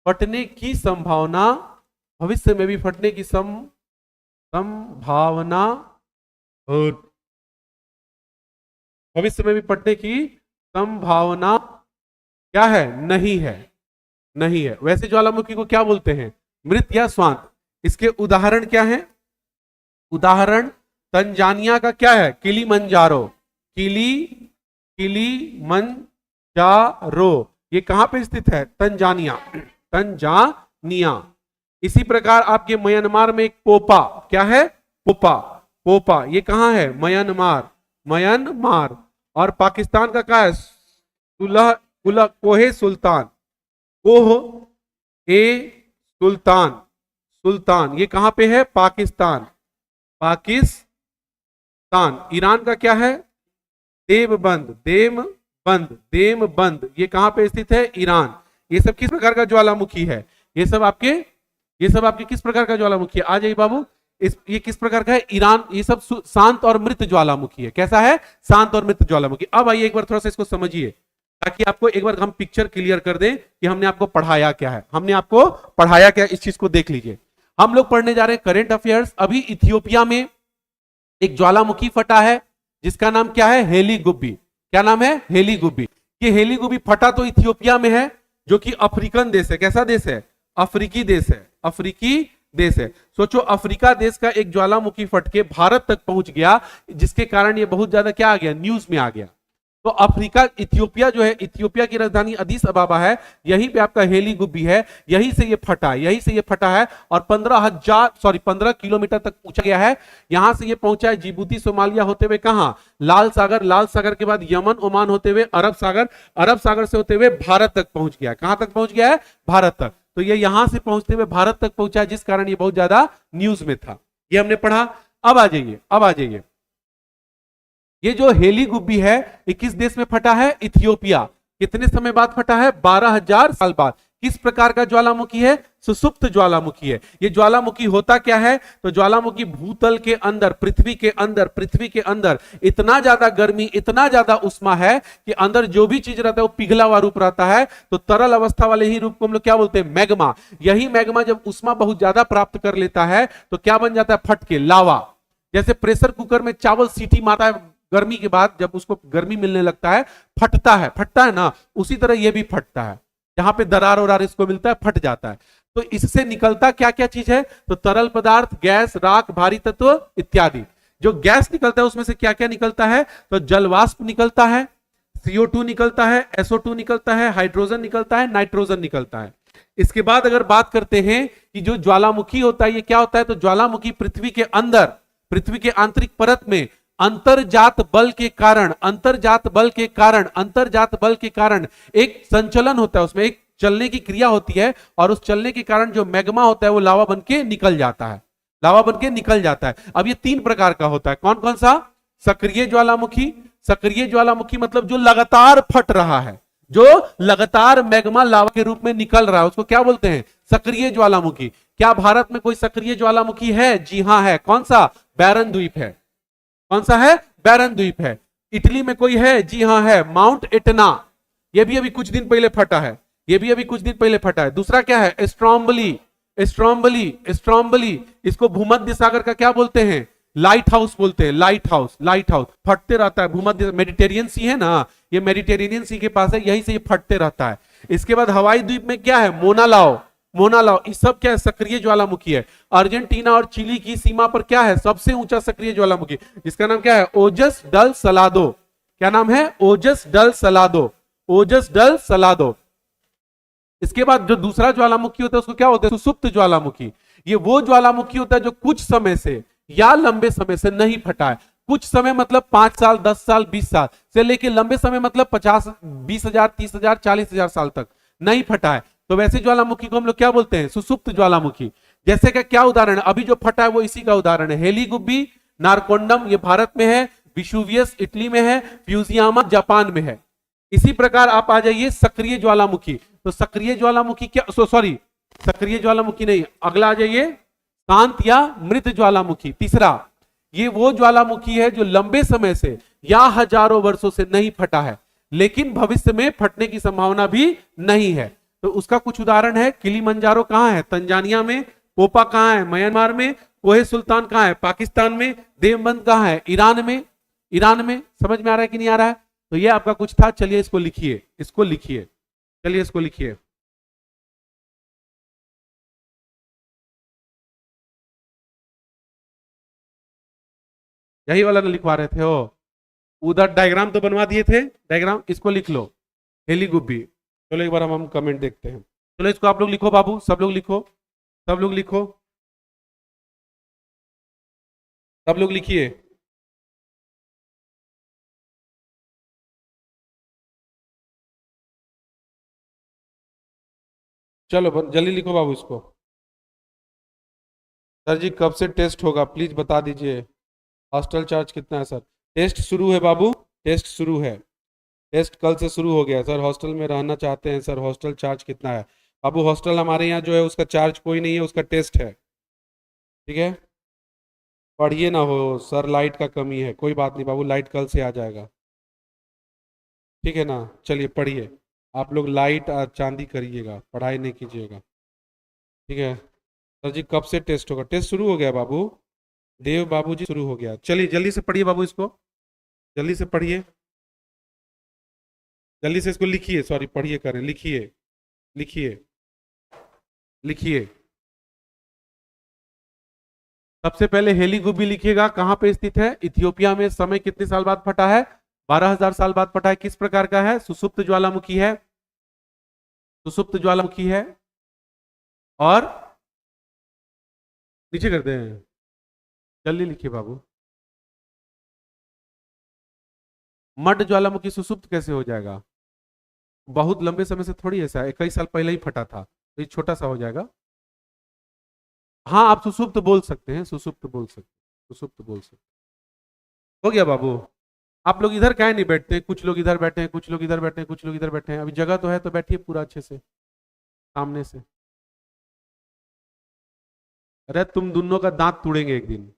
फटने की संभावना, भविष्य में भी फटने की संभावना, और भविष्य में भी फटने की संभावना क्या है, नहीं है, नहीं है। वैसे ज्वालामुखी को क्या बोलते हैं, मृत या श्वांत। इसके उदाहरण क्या है, उदाहरण तंजानिया का क्या है, किलीमंजारो, किलीमंजारो, ये कहां पे स्थित है, तंजानिया, तंजानिया। इसी प्रकार आपके म्यांमार में एक पोपा, क्या है? पोपा, पोपा, ये कहां है? Myanmar, Myanmar. और पाकिस्तान का क्या है? सुलह, कोहे सुल्तान, कोह ए सुल्तान, सुल्तान, ये कहां पे है? पाकिस्तान, पाकिस्तान। ईरान का क्या है? देवबंद, देवबंद, देवबंद, ये कहां पे स्थित है? ईरान। ये सब किस प्रकार का ज्वालामुखी है? ये सब आपके किस प्रकार का ज्वालामुखी है? आ जाइए बाबू, ये किस प्रकार का है? ईरान। ये सब शांत और मृत ज्वालामुखी है। कैसा है? शांत और मृत ज्वालामुखी। अब आइए एक बार थोड़ा सा इसको समझिए, ताकि आपको एक बार हम पिक्चर क्लियर कर दें कि हमने आपको पढ़ाया क्या है। हमने आपको पढ़ाया क्या, इस चीज को देख लीजिए। हम लोग पढ़ने जा रहे हैं करंट अफेयर्स। अभी इथियोपिया में एक ज्वालामुखी फटा है, जिसका नाम क्या है? Hayli Gubbi. क्या नाम है? Hayli Gubbi. ये हेली गुब्बी फटा तो इथियोपिया में है, जो कि अफ्रीकन देश है। कैसा देश है? अफ्रीकी देश है, अफ्रीकी देश है। सोचो, अफ्रीका देश का एक ज्वालामुखी फट के भारत तक पहुंच गया, जिसके कारण ये बहुत ज्यादा क्या आ गया? न्यूज में आ गया। तो अफ्रीका, इथियोपिया जो है, इथियोपिया की राजधानी अदीस अबाबा है, यहीं पे आपका हेली गुब्बी है, यहीं से ये फटा है, यहीं से ये फटा है। और 15 किलोमीटर तक पहुंचा गया है। यहां से ये पहुंचा है जिबूती, सोमालिया होते हुए कहां? लाल सागर, लाल सागर के बाद यमन, ओमान होते हुए अरब सागर, अरब सागर से होते हुए भारत तक पहुंच गया। कहां तक पहुंच गया है? भारत तक। तो ये यहां से पहुंचते हुए भारत तक पहुंचा है, जिस कारण ये बहुत ज्यादा न्यूज में था। ये हमने पढ़ा। अब आ जाइए, अब आ जाइए, ये जो हेली गुब्बी है, ये किस देश में फटा है? इथियोपिया। कितने समय बाद फटा है? 12,000 साल बाद। किस प्रकार का ज्वालामुखी है? सुसुप्त ज्वालामुखी है। ये ज्वालामुखी होता क्या है? तो ज्वालामुखी भूतल के अंदर, पृथ्वी के अंदर इतना ज्यादा गर्मी, इतना ज्यादा उष्मा है कि अंदर जो भी चीज रहता है वो पिघला हुआ रूप रहता है। तो तरल अवस्था वाले ही रूप को हम लोग क्या बोलते हैं? मैग्मा। यही मैग्मा जब उष्मा बहुत ज्यादा प्राप्त कर लेता है तो क्या बन जाता है? फट के लावा। जैसे प्रेशर कुकर में चावल सीटी मारता है गर्मी के बाद, जब उसको गर्मी मिलने लगता है, फटता है ना, उसी तरह ये भी फटता है। जहां पे दरार वरार इसको मिलता है, फट जाता है। तो इससे निकलता क्या क्या चीज है? तो तरल पदार्थ, गैस, राख, भारी तत्व इत्यादि। जो गैस निकलता है उसमें से क्या क्या निकलता है? तो जलवाष्प निकलता है, CO2 निकलता है, SO2 निकलता है, हाइड्रोजन निकलता है, नाइट्रोजन निकलता है। इसके बाद अगर बात करते हैं कि जो ज्वालामुखी होता है ये क्या होता है, तो ज्वालामुखी पृथ्वी के अंदर, पृथ्वी के आंतरिक परत में अंतर्जात बल के कारण, अंतर्जात बल के कारण, अंतर्जात बल के कारण एक संचलन होता है, उसमें एक चलने की क्रिया होती है, और उस चलने के कारण जो मैग्मा होता है वो लावा बन के निकल जाता है, लावा बन के निकल जाता है। अब ये 3 प्रकार का होता है। कौन कौन सा? सक्रिय ज्वालामुखी। सक्रिय ज्वालामुखी मतलब जो लगातार फट रहा है, जो लगातार मैग्मा लावा के रूप में निकल रहा है, उसको क्या बोलते हैं? सक्रिय ज्वालामुखी। क्या भारत में कोई सक्रिय ज्वालामुखी है? जी हां है। कौन सा? बैरन द्वीप है। कौन सा है? बैरन द्वीप है। इटली में कोई है? जी हां है, माउंट एटना। ये भी अभी कुछ दिन पहले फटा है, ये भी अभी कुछ दिन पहले फटा है। दूसरा क्या है? स्ट्रोम्बली, स्ट्रोम्बली, स्ट्रोम्बली। इसको भूमध्य सागर का क्या बोलते हैं? लाइट हाउस बोलते हैं, लाइट हाउस, लाइट हाउस। फटते रहता है, भूमध्य, मेडिटेरियन सी है ना, ये मेडिटेरियन सी के पास है, यहीं से ये फटते रहता है। इसके बाद हवाई द्वीप में क्या है? मोनालाओ, मोनालाओ। ये सब क्या है? सक्रिय ज्वालामुखी है। अर्जेंटीना और चिली की सीमा पर क्या है? सबसे ऊंचा सक्रिय ज्वालामुखी, जिसका नाम क्या है? ओजस डल सलादो। क्या नाम है? ओजस डल सलादो, ओजस डल सलादो। इसके बाद जो दूसरा ज्वालामुखी होता है उसको क्या होता है? सुसुप्त ज्वालामुखी। ये वो ज्वालामुखी होता है जो कुछ समय से या लंबे समय से नहीं फटा है। कुछ समय मतलब 5 साल, 10 साल, 20 साल से लेके लंबे समय मतलब 50, 20,000, 30,000, 40,000 साल तक नहीं फटा है। तो वैसे ज्वालामुखी को हम लोग क्या बोलते हैं? सुसुप्त ज्वालामुखी। जैसे कि क्या उदाहरण है? अभी जो फटा है वो इसी का उदाहरण है। हेली गुब्बी, नारकोंडम ये भारत में है, विशुवियस इटली में है, फ्यूजियामा जापान में है। इसी प्रकार आप आ जाइए सक्रिय ज्वालामुखी। तो सक्रिय ज्वालामुखी क्या, सॉरी सक्रिय ज्वालामुखी नहीं, अगला आ जाइए शांत या मृत ज्वालामुखी। तीसरा, ये वो ज्वालामुखी है जो लंबे समय से या हजारों वर्षों से नहीं फटा है, लेकिन भविष्य में फटने की संभावना भी नहीं है। तो उसका कुछ उदाहरण है, किलीमंजारो कहां है? तंजानिया में। पोपा कहां है? म्यांमार में। कोहे सुल्तान कहां है? पाकिस्तान में। देवबंद कहां है? ईरान में। ईरान में। समझ में आ रहा है कि नहीं आ रहा है? तो ये आपका कुछ था। चलिए इसको लिखिए, इसको लिखिए, चलिए इसको लिखिए। यही वाला ना लिखवा रहे थे? हो, उधर डायग्राम तो बनवा दिए थे, डायग्राम इसको लिख लो, हेली गुब्बी। चलो एक बार हम कमेंट देखते हैं। चलो इसको आप लोग लिखो बाबू, सब लोग लिखो। सब लोग लिखो, सब लोग लिखिए। चलो जल्दी लिखो बाबू इसको। सर जी कब से टेस्ट होगा प्लीज बता दीजिए। हॉस्टल चार्ज कितना है सर? टेस्ट शुरू है बाबू, टेस्ट शुरू है। टेस्ट कल से शुरू हो गया सर। हॉस्टल में रहना चाहते हैं सर, हॉस्टल चार्ज कितना है? बाबू हॉस्टल हमारे यहाँ जो है उसका चार्ज कोई नहीं है, उसका टेस्ट है। ठीक है, पढ़िए ना हो सर, लाइट का कमी है। कोई बात नहीं बाबू, लाइट कल से आ जाएगा। ठीक है ना, चलिए पढ़िए। आप लोग लाइट और चांदी करिएगा, पढ़ाई नहीं कीजिएगा। ठीक है सर जी, कब से टेस्ट होगा? टेस्ट शुरू हो गया बाबू, देव बाबू जी शुरू हो गया। चलिए जल्दी से पढ़िए बाबू इसको, जल्दी से पढ़िए, जल्दी से इसको लिखिए। सॉरी पढ़िए करें, लिखिए लिखिए लिखिए। सबसे पहले हेलीगुबी लिखिएगा, कहां पे स्थित है? इथियोपिया में। समय कितने साल बाद फटा है? 12,000 साल बाद फटा है। किस प्रकार का है? सुसुप्त ज्वालामुखी है, सुसुप्त ज्वालामुखी है। और नीचे करते हैं, जल्दी लिखिए बाबू। मड ज्वालामुखी सुसुप्त कैसे हो जाएगा? बहुत लंबे समय से थोड़ी, ऐसा 21 साल पहले ही फटा था, तो ये छोटा सा हो जाएगा। हाँ आप सुसुप्त बोल सकते हैं, सुसुप्त बोल सकते हैं, सुसुप्त बोल सकते हैं। हो गया बाबू। आप लोग इधर काहे नहीं बैठते? कुछ लोग इधर बैठे हैं, कुछ लोग इधर बैठे हैं, कुछ लोग इधर बैठे हैं। अभी जगह तो है, तो बैठिए पूरा अच्छे से सामने से। अरे तुम दोनों का दांत तोड़ेंगे एक दिन।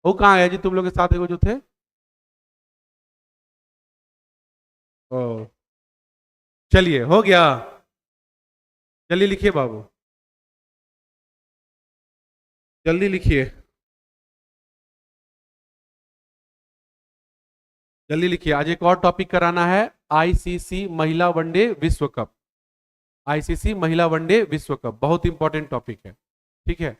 वो कहाँ है जी तुम लोग के साथ वो जो थे? ओ चलिए हो गया, जल्दी लिखिए बाबू, जल्दी लिखिए, जल्दी लिखिए। आज एक और टॉपिक कराना है, आईसीसी महिला वनडे विश्व कप। आईसीसी महिला वनडे विश्व कप बहुत इंपॉर्टेंट टॉपिक है। ठीक है,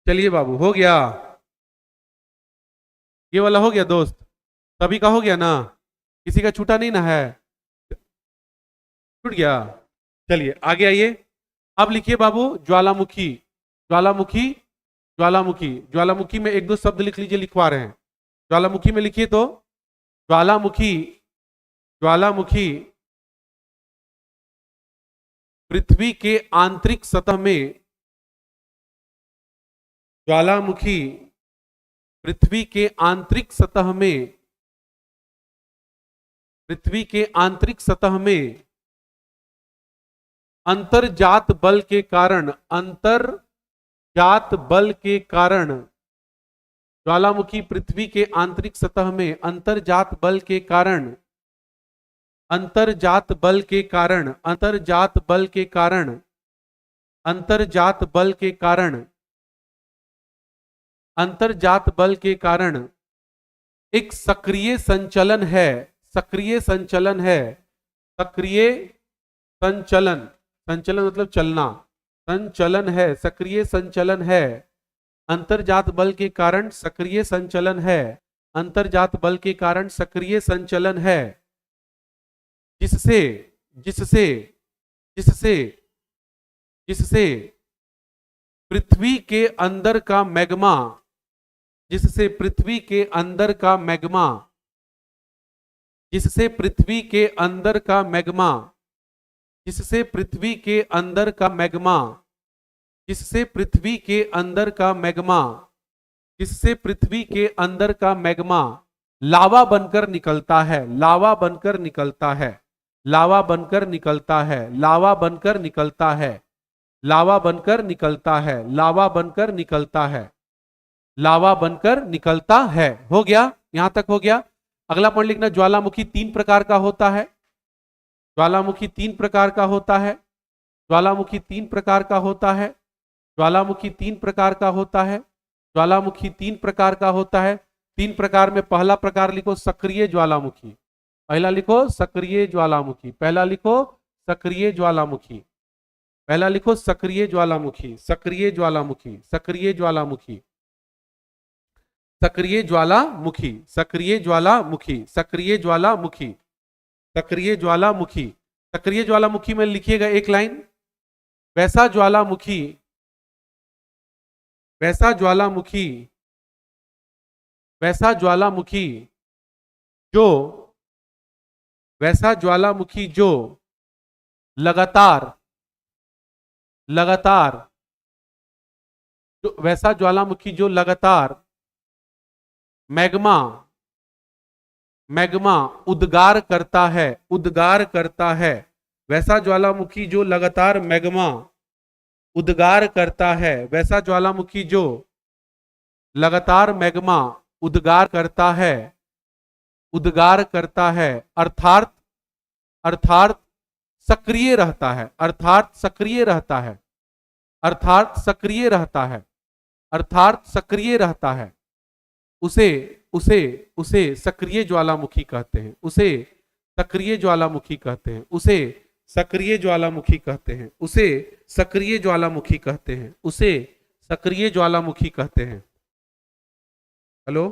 चलिए बाबू हो गया, ये वाला हो गया दोस्त, सभी का हो गया ना? किसी का छूटा नहीं ना है? छूट गया? चलिए आगे आइए। अब लिखिए बाबू ज्वालामुखी, ज्वालामुखी, ज्वालामुखी। ज्वालामुखी में एक दो शब्द लिख लीजिए, लिखवा रहे हैं। ज्वालामुखी में लिखिए तो, ज्वालामुखी, ज्वालामुखी पृथ्वी के आंतरिक सतह में, ज्वालामुखी पृथ्वी के आंतरिक सतह में, पृथ्वी के आंतरिक सतह में अंतर्जात बल के कारण, अंतर्जात बल के कारण, ज्वालामुखी पृथ्वी के आंतरिक सतह में अंतर्जात बल के कारण, अंतर्जात बल के कारण, अंतर्जात बल के कारण, अंतर्जात बल के कारण, अंतर्जात बल के कारण एक सक्रिय संचलन है, सक्रिय संचलन है, सक्रिय संचलन, संचलन मतलब चलना, संचलन है, सक्रिय संचलन है। अंतर्जात बल के कारण सक्रिय संचलन है, अंतर्जात बल के कारण सक्रिय संचलन है, जिससे जिससे जिससे जिससे पृथ्वी के अंदर का मैग्मा, जिससे पृथ्वी के अंदर का मैग्मा, जिससे पृथ्वी के अंदर का मैग्मा, जिससे पृथ्वी के अंदर का मैग्मा, जिससे पृथ्वी के अंदर का मैग्मा, जिससे पृथ्वी के अंदर का मैग्मा लावा बनकर निकलता है, लावा बनकर निकलता है, लावा बनकर निकलता है, लावा बनकर निकलता है, लावा बनकर निकलता है, लावा बनकर निकलता है, लावा बनकर निकलता है। हो गया, यहां तक हो गया। अगला पॉइंट लिखना, ज्वालामुखी तीन प्रकार का होता है, ज्वालामुखी तीन प्रकार का होता है, ज्वालामुखी तीन प्रकार का होता है, ज्वालामुखी तीन प्रकार का होता है, ज्वालामुखी तीन प्रकार का होता है। तीन प्रकार में पहला प्रकार लिखो सक्रिय ज्वालामुखी, पहला लिखो सक्रिय ज्वालामुखी, पहला लिखो सक्रिय ज्वालामुखी, पहला लिखो सक्रिय ज्वालामुखी, सक्रिय ज्वालामुखी, सक्रिय ज्वालामुखी, सक्रिय ज्वालामुखी, सक्रिय ज्वालामुखी, सक्रिय ज्वालामुखी, सक्रिय ज्वालामुखी, सक्रिय ज्वालामुखी में लिखिएगा एक लाइन, वैसा ज्वालामुखी, वैसा ज्वालामुखी, वैसा ज्वालामुखी जो, वैसा ज्वालामुखी जो लगातार, लगातार, वैसा ज्वालामुखी जो लगातार मैग्मा, मैग्मा उद्गार करता है, उद्गार करता है, वैसा ज्वालामुखी जो लगातार मैग्मा उद्गार करता है, वैसा ज्वालामुखी जो लगातार मैग्मा उद्गार करता है, उद्गार करता है, अर्थात, अर्थात सक्रिय रहता है, अर्थात सक्रिय रहता है, अर्थात सक्रिय रहता है, अर्थात सक्रिय रहता है, उसे उसे उसे सक्रिय ज्वालामुखी कहते हैं, उसे सक्रिय ज्वालामुखी कहते हैं, उसे सक्रिय ज्वालामुखी कहते हैं, उसे सक्रिय ज्वालामुखी कहते हैं, उसे सक्रिय ज्वालामुखी कहते हैं। हेलो,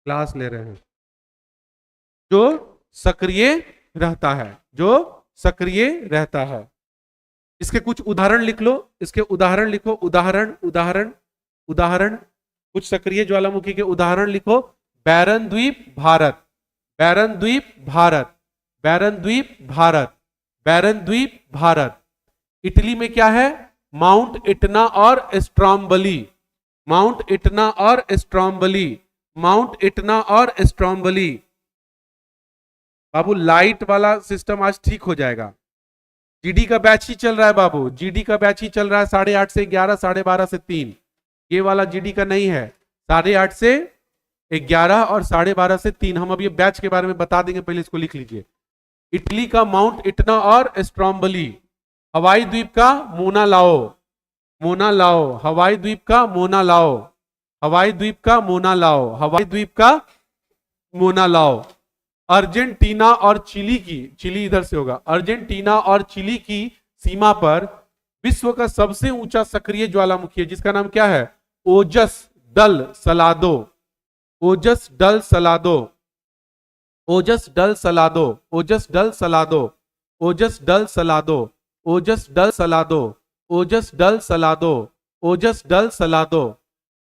क्लास ले रहे हैं। जो सक्रिय रहता है, जो सक्रिय रहता है। इसके कुछ उदाहरण लिख लो, इसके उदाहरण लिखो, उदाहरण उदाहरण उदाहरण, कुछ सक्रिय ज्वालामुखी के उदाहरण लिखो। बैरन द्वीप भारत, बैरन द्वीप भारत, बैरन द्वीप भारत, बैरन द्वीप भारत। इटली में क्या है? माउंट इटना और स्ट्रॉम्बली, माउंट इटना और स्ट्रॉम्बली, माउंट इटना और स्ट्रॉम्बली। बाबू लाइट वाला सिस्टम आज ठीक हो जाएगा। जीडी का बैच ही चल रहा है बाबू, जीडी का बैच ही चल रहा है 8:30 से 11, 12:30 से 3। ये वाला जीडी का नहीं है, 8:30 से 11 और 12:30 से 3। हम अब ये बैच के बारे में बता देंगे, पहले इसको लिख लीजिए। इटली का माउंट इटना और स्ट्रॉम्बली, हवाई द्वीप का मोना लाओ, मोना लाओ, हवाई द्वीप का मोना लाओ, हवाई द्वीप का मोना लाओ, हवाई द्वीप का मोना लाओ। अर्जेंटीना और चिली की, चिली इधर से होगा, अर्जेंटीना और चिली की सीमा पर विश्व का सबसे ऊंचा सक्रिय ज्वालामुखी है, जिसका नाम क्या है? ओजस डल सलादो, ओजस डल सलादो, ओजस डल सलादो, ओजस डल सलादो, ओजस डल सलादो, ओजस डल सलादो, ओजस डल सलादो, ओजस डल सलादो।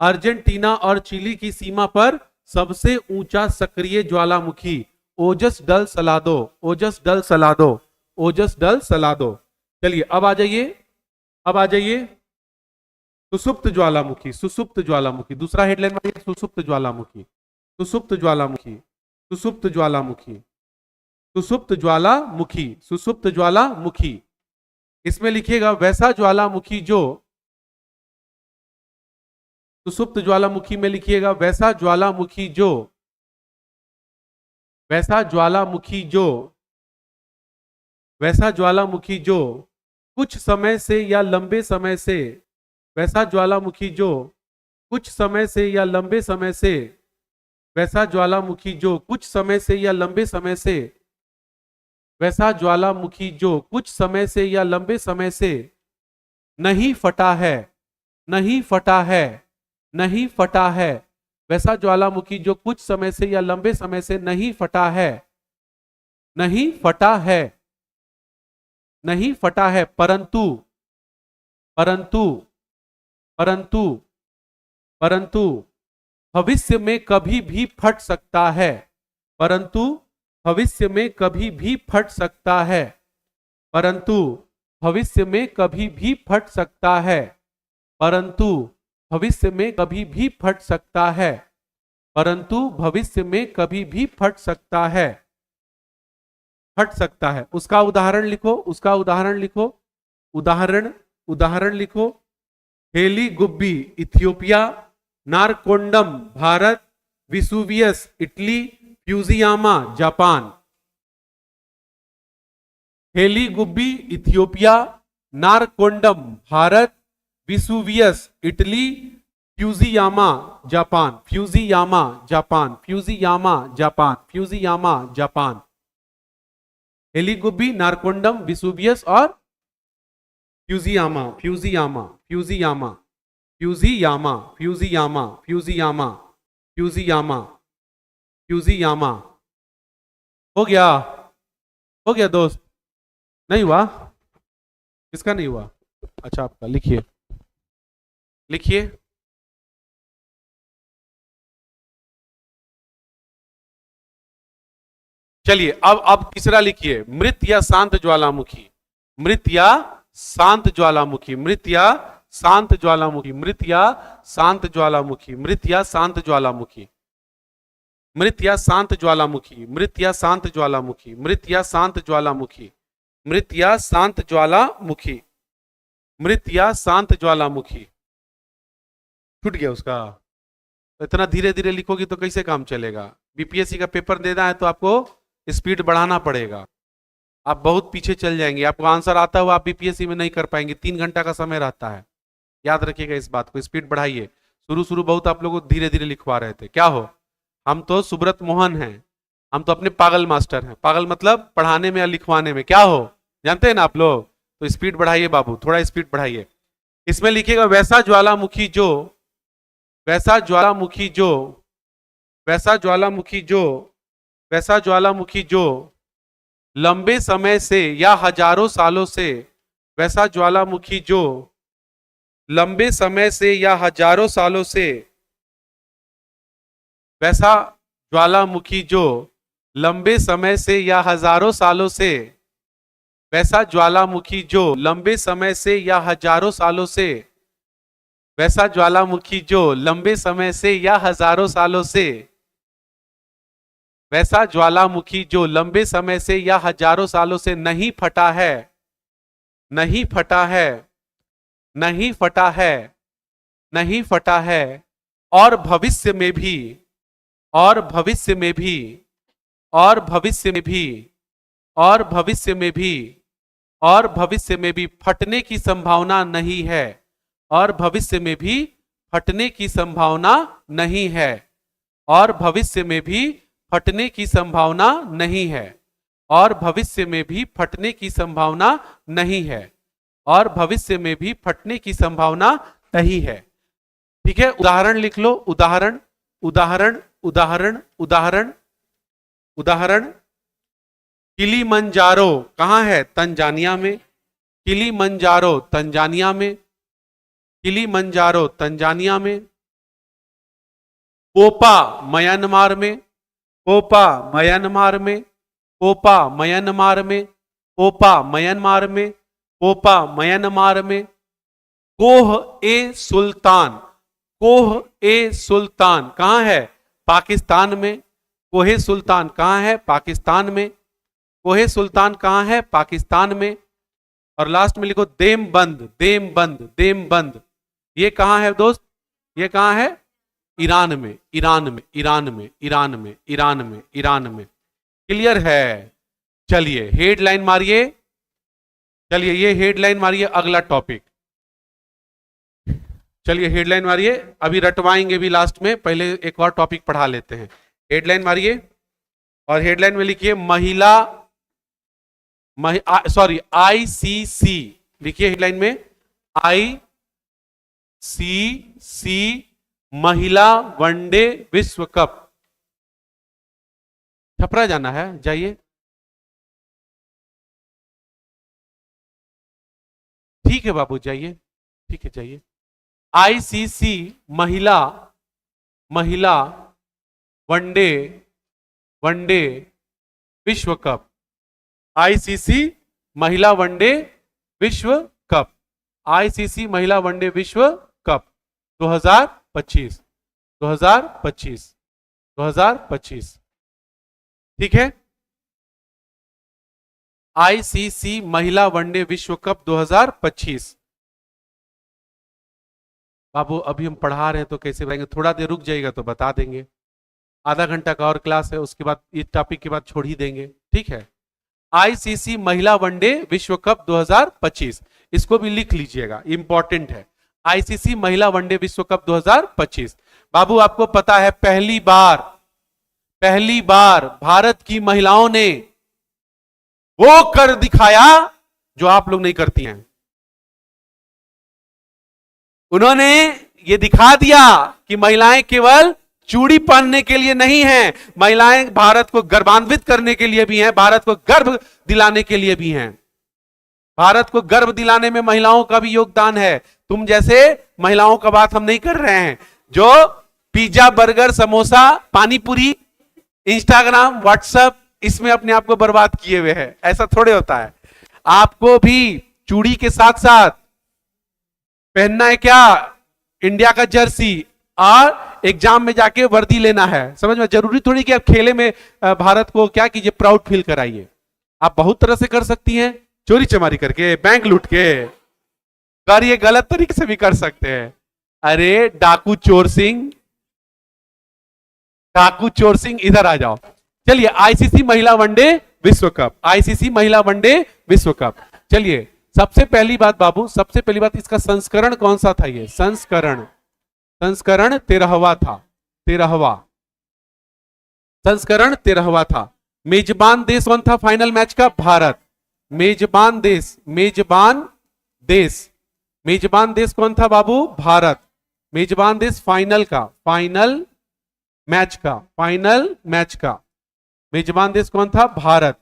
अर्जेंटीना और चिली की सीमा पर सबसे ऊंचा सक्रिय ज्वालामुखी, ओजस डल सलादो, ओजस डल सलादो, ओजस डल सलादो। चलिए अब आ जाइए, अब आ जाइए सुसुप्त ज्वालामुखी, सुसुप्त ज्वालामुखी। दूसरा हेडलाइन में सुसुप्त ज्वालामुखी, सुसुप्त ज्वालामुखी, सुसुप्त ज्वालामुखी, सुसुप्त ज्वालामुखी, सुसुप्त ज्वालामुखी। इसमें लिखिएगा वैसा ज्वालामुखी जो, सुसुप्त ज्वालामुखी में लिखिएगा वैसा ज्वालामुखी जो, वैसा ज्वालामुखी जो, वैसा ज्वालामुखी जो कुछ समय से या लंबे समय से, वैसा ज्वालामुखी जो कुछ समय से या लंबे समय से, वैसा ज्वालामुखी जो कुछ समय से या लंबे समय से, वैसा ज्वालामुखी जो कुछ समय से या लंबे समय से नहीं फटा है, नहीं फटा है, नहीं फटा है। वैसा ज्वालामुखी जो कुछ समय से या लंबे समय से नहीं फटा है, नहीं फटा है, नहीं फटा है, परंतु, परंतु, परंतु, परंतु भविष्य में कभी भी फट सकता है, परंतु भविष्य में कभी भी फट सकता है, परंतु भविष्य में कभी भी फट सकता है, परंतु भविष्य में कभी भी फट सकता है, परंतु भविष्य में कभी भी फट सकता है, फट सकता है। उसका उदाहरण लिखो, उसका उदाहरण लिखो, उदाहरण उदाहरण लिखो। Hayli Gubbi Ethiopia, Narcondam Bharat, Vesuvius Italy, Fujiyama Japan. Hayli Gubbi Ethiopia, Narcondam Bharat, Vesuvius Italy, Fujiyama Japan, Fujiyama Japan, Fujiyama Japan, Fujiyama Japan. Hayli Gubbi, Narcondam, Vesuvius और Fujiyama, Fujiyama, Fujiyama. Fujiyama, Fujiyama, Fujiyama, Fujiyama, Fujiyama. हो गया, हो गया दोस्त? नहीं हुआ? किसका नहीं हुआ? अच्छा आपका, लिखिए लिखिए। चलिए अब तीसरा लिखिए, मृत या शांत ज्वालामुखी। मृत या शांत ज्वालामुखी, मृत या शांत ज्वालामुखी, मृत या शांत ज्वालामुखी, मृत या शांत ज्वालामुखी, मृत या शांत ज्वालामुखी, मृत या शांत ज्वालामुखी, मृत या शांत ज्वालामुखी, मृत या शांत ज्वालामुखी, मृत या शांत ज्वालामुखी। छूट गया उसका? इतना धीरे धीरे लिखोगी तो कैसे काम चलेगा? बीपीएससी का पेपर देना है तो आपको स्पीड बढ़ाना पड़ेगा। आप बहुत पीछे चल जाएंगे, आपको आंसर आता हुआ आप बीपीएससी में नहीं कर पाएंगे, 3 घंटा का समय रहता है। याद रखिएगा इस बात को, स्पीड बढ़ाइए। शुरू शुरू बहुत आप लोगों को धीरे धीरे लिखवा रहे थे, क्या हो? हम तो सुब्रत मोहन हैं, हम तो अपने पागल मास्टर हैं। पागल मतलब पढ़ाने में या लिखवाने में, क्या हो जानते हैं ना आप लोग? तो स्पीड बढ़ाइए बाबू, थोड़ा स्पीड बढ़ाइए। इसमें लिखिएगा वैसा ज्वालामुखी जो, वैसा ज्वालामुखी जो, वैसा ज्वालामुखी जो, वैसा ज्वालामुखी जो लंबे समय से या हजारों सालों से, वैसा ज्वालामुखी जो लंबे समय से या हजारों सालों से, वैसा ज्वालामुखी जो लंबे समय से या हजारों सालों से, वैसा ज्वालामुखी जो लंबे समय से या हजारों सालों से, वैसा ज्वालामुखी जो लंबे समय से या हजारों सालों से, वैसा ज्वालामुखी जो लंबे समय से या हजारों सालों से नहीं फटा है, नहीं फटा है, नहीं फटा है, नहीं फटा है, और भविष्य में भी, और भविष्य में भी, और भविष्य में भी, और भविष्य में भी, और भविष्य में भी फटने की संभावना नहीं है, और भविष्य में भी फटने की संभावना नहीं है, और भविष्य में भी फटने की संभावना नहीं है, और भविष्य में भी फटने की संभावना नहीं है, और भविष्य में भी फटने की संभावना नहीं है। ठीक है, उदाहरण लिख लो, उदाहरण, उदाहरण, उदाहरण, उदाहरण, उदाहरण। किलीमंजारो कहां है? तंजानिया में। किलीमंजारो तंजानिया में, किलीमंजारो तंजानिया में। पोपा म्यांमार में, पोपा म्यांमार में, पोपा म्यांमार में, पोपा म्यांमार में, पोपा म्यांमार में। कोह ए सुल्तान, कोह ए सुल्तान कहां है? पाकिस्तान में। कोहे सुल्तान कहां है? पाकिस्तान में। कोहे सुल्तान कहां है? पाकिस्तान में। और लास्ट में लिखो देमबंद, देमबंद, देमबंद। ये कहां है दोस्त? ये कहां है? ईरान में, ईरान में, ईरान में, ईरान में, ईरान में, ईरान में। क्लियर है? चलिए हेडलाइन मारिए, चलिए ये हेडलाइन मारिए, अगला टॉपिक। चलिए हेडलाइन मारिए, अभी रटवाएंगे भी लास्ट में, पहले एक और टॉपिक पढ़ा लेते हैं। हेडलाइन मारिए और हेडलाइन में लिखिए महिला, सॉरी आईसीसी लिखिए हेडलाइन में, आईसीसी महिला वनडे विश्व कप। छपरा जाना है, जाइए। ठीक है बाबू, जाइए, ठीक है जाइए। आईसीसी महिला, महिला वनडे, वनडे विश्व कप। आईसीसी महिला वनडे विश्व कप, आईसीसी महिला वनडे विश्व कप 2025, 2025, 2025। ठीक है, आईसीसी महिला वनडे विश्व कप 2025। बाबू अभी हम पढ़ा रहे हैं तो कैसे बताएंगे? थोड़ा देर रुक जाएगा तो बता देंगे। आधा घंटा का और क्लास है, उसके बाद इस टॉपिक के बाद छोड़ ही देंगे। ठीक है, आईसीसी महिला वनडे विश्व कप 2025, इसको भी लिख लीजिएगा, इंपॉर्टेंट है। आईसीसी महिला वनडे विश्व कप 2025। बाबू आपको पता है पहली बार, पहली बार भारत की महिलाओं ने वो कर दिखाया जो आप लोग नहीं करती हैं। उन्होंने ये दिखा दिया कि महिलाएं केवल चूड़ी पहनने के लिए नहीं हैं, महिलाएं भारत को गर्वान्वित करने के लिए भी हैं, भारत को गर्व दिलाने के लिए भी हैं। भारत को गर्व दिलाने में महिलाओं का भी योगदान है। तुम जैसे महिलाओं का बात हम नहीं कर रहे हैं जो पिज्जा, बर्गर, समोसा, पानी पूरी, इंस्टाग्राम, व्हाट्सएप इसमें अपने आप को बर्बाद किए हुए हैं। ऐसा थोड़े होता है। आपको भी चूड़ी के साथ साथ पहनना है क्या, इंडिया का जर्सी, और एग्जाम में जाके वर्दी लेना है। समझ में, जरूरी थोड़ी कि आप खेले में भारत को क्या कीजिए, प्राउड फील कराइए। आप बहुत तरह से कर सकती हैं, चोरी चमारी करके, बैंक लूट के, और ये गलत तरीके से भी कर सकते हैं। अरे डाकू चोर सिंह, डाकू चोर सिंह इधर आ जाओ। चलिए, आईसीसी महिला वनडे विश्व कप, आईसीसी महिला वनडे विश्व कप। चलिए, सबसे पहली बात बाबू, सबसे पहली बात, इसका संस्करण कौन सा था? ये संस्करण 13वां था, 13वां संस्करण 13वां था। मेजबान देश कौन था फाइनल मैच का? भारत। मेजबान देश, मेजबान देश कौन था बाबू? भारत। मेजबान देश फाइनल का, फाइनल मैच का मेजबान देश कौन था? भारत।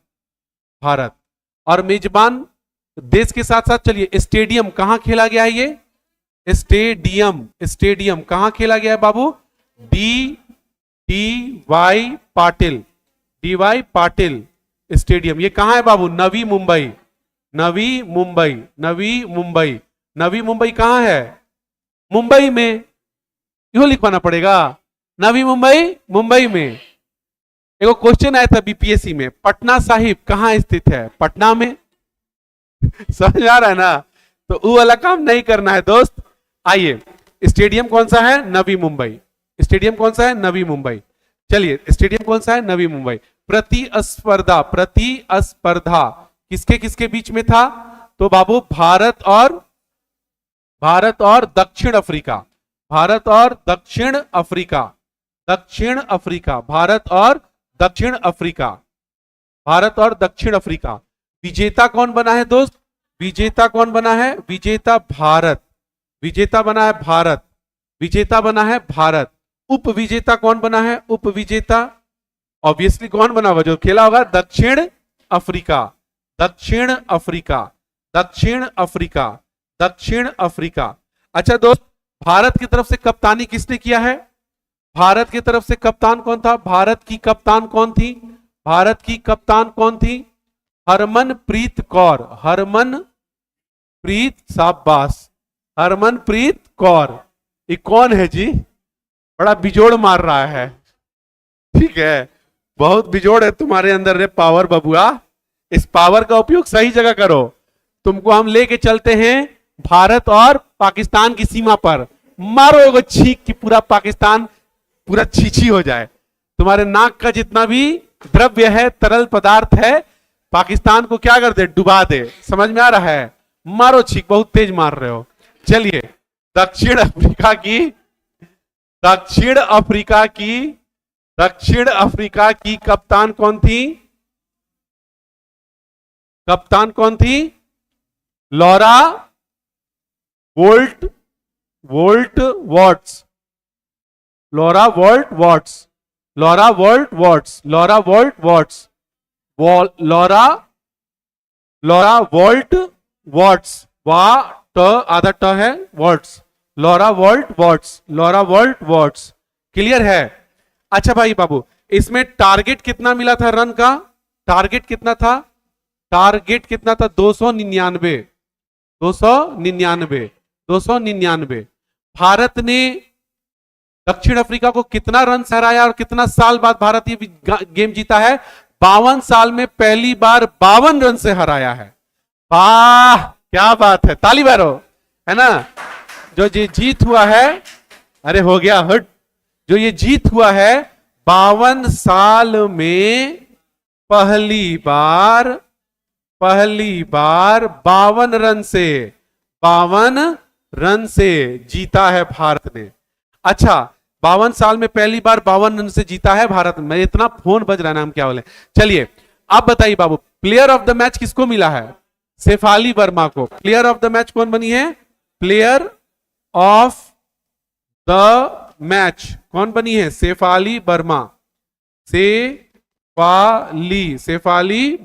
और मेजबान देश के साथ साथ चलिए, स्टेडियम कहां खेला गया है? ये स्टेडियम कहां खेला गया है बाबू? D Y Patil stadium. ये कहां है बाबू? नवी मुंबई कहां है? मुंबई में, यो लिखवाना पड़ेगा, नवी मुंबई में। एक क्वेश्चन आया था बीपीएससी में, पटना साहिब कहां स्थित है? पटना में। समझ आ रहा है ना? तो वो वाला काम नहीं करना है दोस्त। आइए, स्टेडियम कौन सा है? नवी मुंबई। स्टेडियम कौन सा है? नवी मुंबई। चलिए, स्टेडियम कौन सा है? नवी मुंबई। प्रतिस्पर्धा किसके किसके बीच में था? तो बाबू भारत और दक्षिण अफ्रीका, भारत और दक्षिण अफ्रीका। विजेता कौन बना है दोस्त? विजेता बना है भारत। उप विजेता कौन बना है? ऑब्वियसली कौन बना होगा जो खेला होगा? दक्षिण अफ्रीका। अच्छा दोस्त, भारत की तरफ से कप्तानी किसने किया है? भारत की तरफ से कप्तान कौन था? भारत की कप्तान कौन थी? हरमनप्रीत कौर। हरमनप्रीत कौर। ये कौन है जी? बड़ा बिजोड़ मार रहा है। ठीक है, बहुत बिजोड़ है तुम्हारे अंदर रे पावर बबुआ। इस पावर का उपयोग सही जगह करो। तुमको हम लेके चलते हैं भारत और पाकिस्तान की सीमा पर। मारो एगो छींक कि पूरा पाकिस्तान पूरा छीछी हो जाए। तुम्हारे नाक का जितना भी द्रव्य है, तरल पदार्थ है, पाकिस्तान को क्या कर दे? डुबा दे। समझ में आ रहा है? मारो छींक, बहुत तेज मार रहे हो। चलिए, दक्षिण अफ्रीका की कप्तान कौन थी? Laura Wolvaardt. आधा ट है, वॉट्स। Laura Wolvaardt. क्लियर है? अच्छा भाई बाबू, इसमें टारगेट कितना मिला था रन का? टारगेट कितना था? 299। भारत ने दक्षिण अफ्रीका को कितना रन से हराया और कितना साल बाद भारत ये गेम जीता है? 52 साल में पहली बार 52 रन से हराया है। वाह, क्या बात है, ताली मारो, है ना? जो ये जीत हुआ है, अरे हो गया हट, जो ये जीत हुआ है 52 साल में पहली बार 52 रन से जीता है भारत ने। अच्छा, 52 साल में पहली बार 52 रन से जीता है भारत में। इतना फोन बज रहा है ना, हम क्या बोले। चलिए, आप बताइए बाबू, प्लेयर ऑफ द मैच किसको मिला है? शेफाली वर्मा को। प्लेयर ऑफ द मैच कौन बनी है? प्लेयर ऑफ द मैच कौन बनी है? शेफाली वर्मा। शेफाली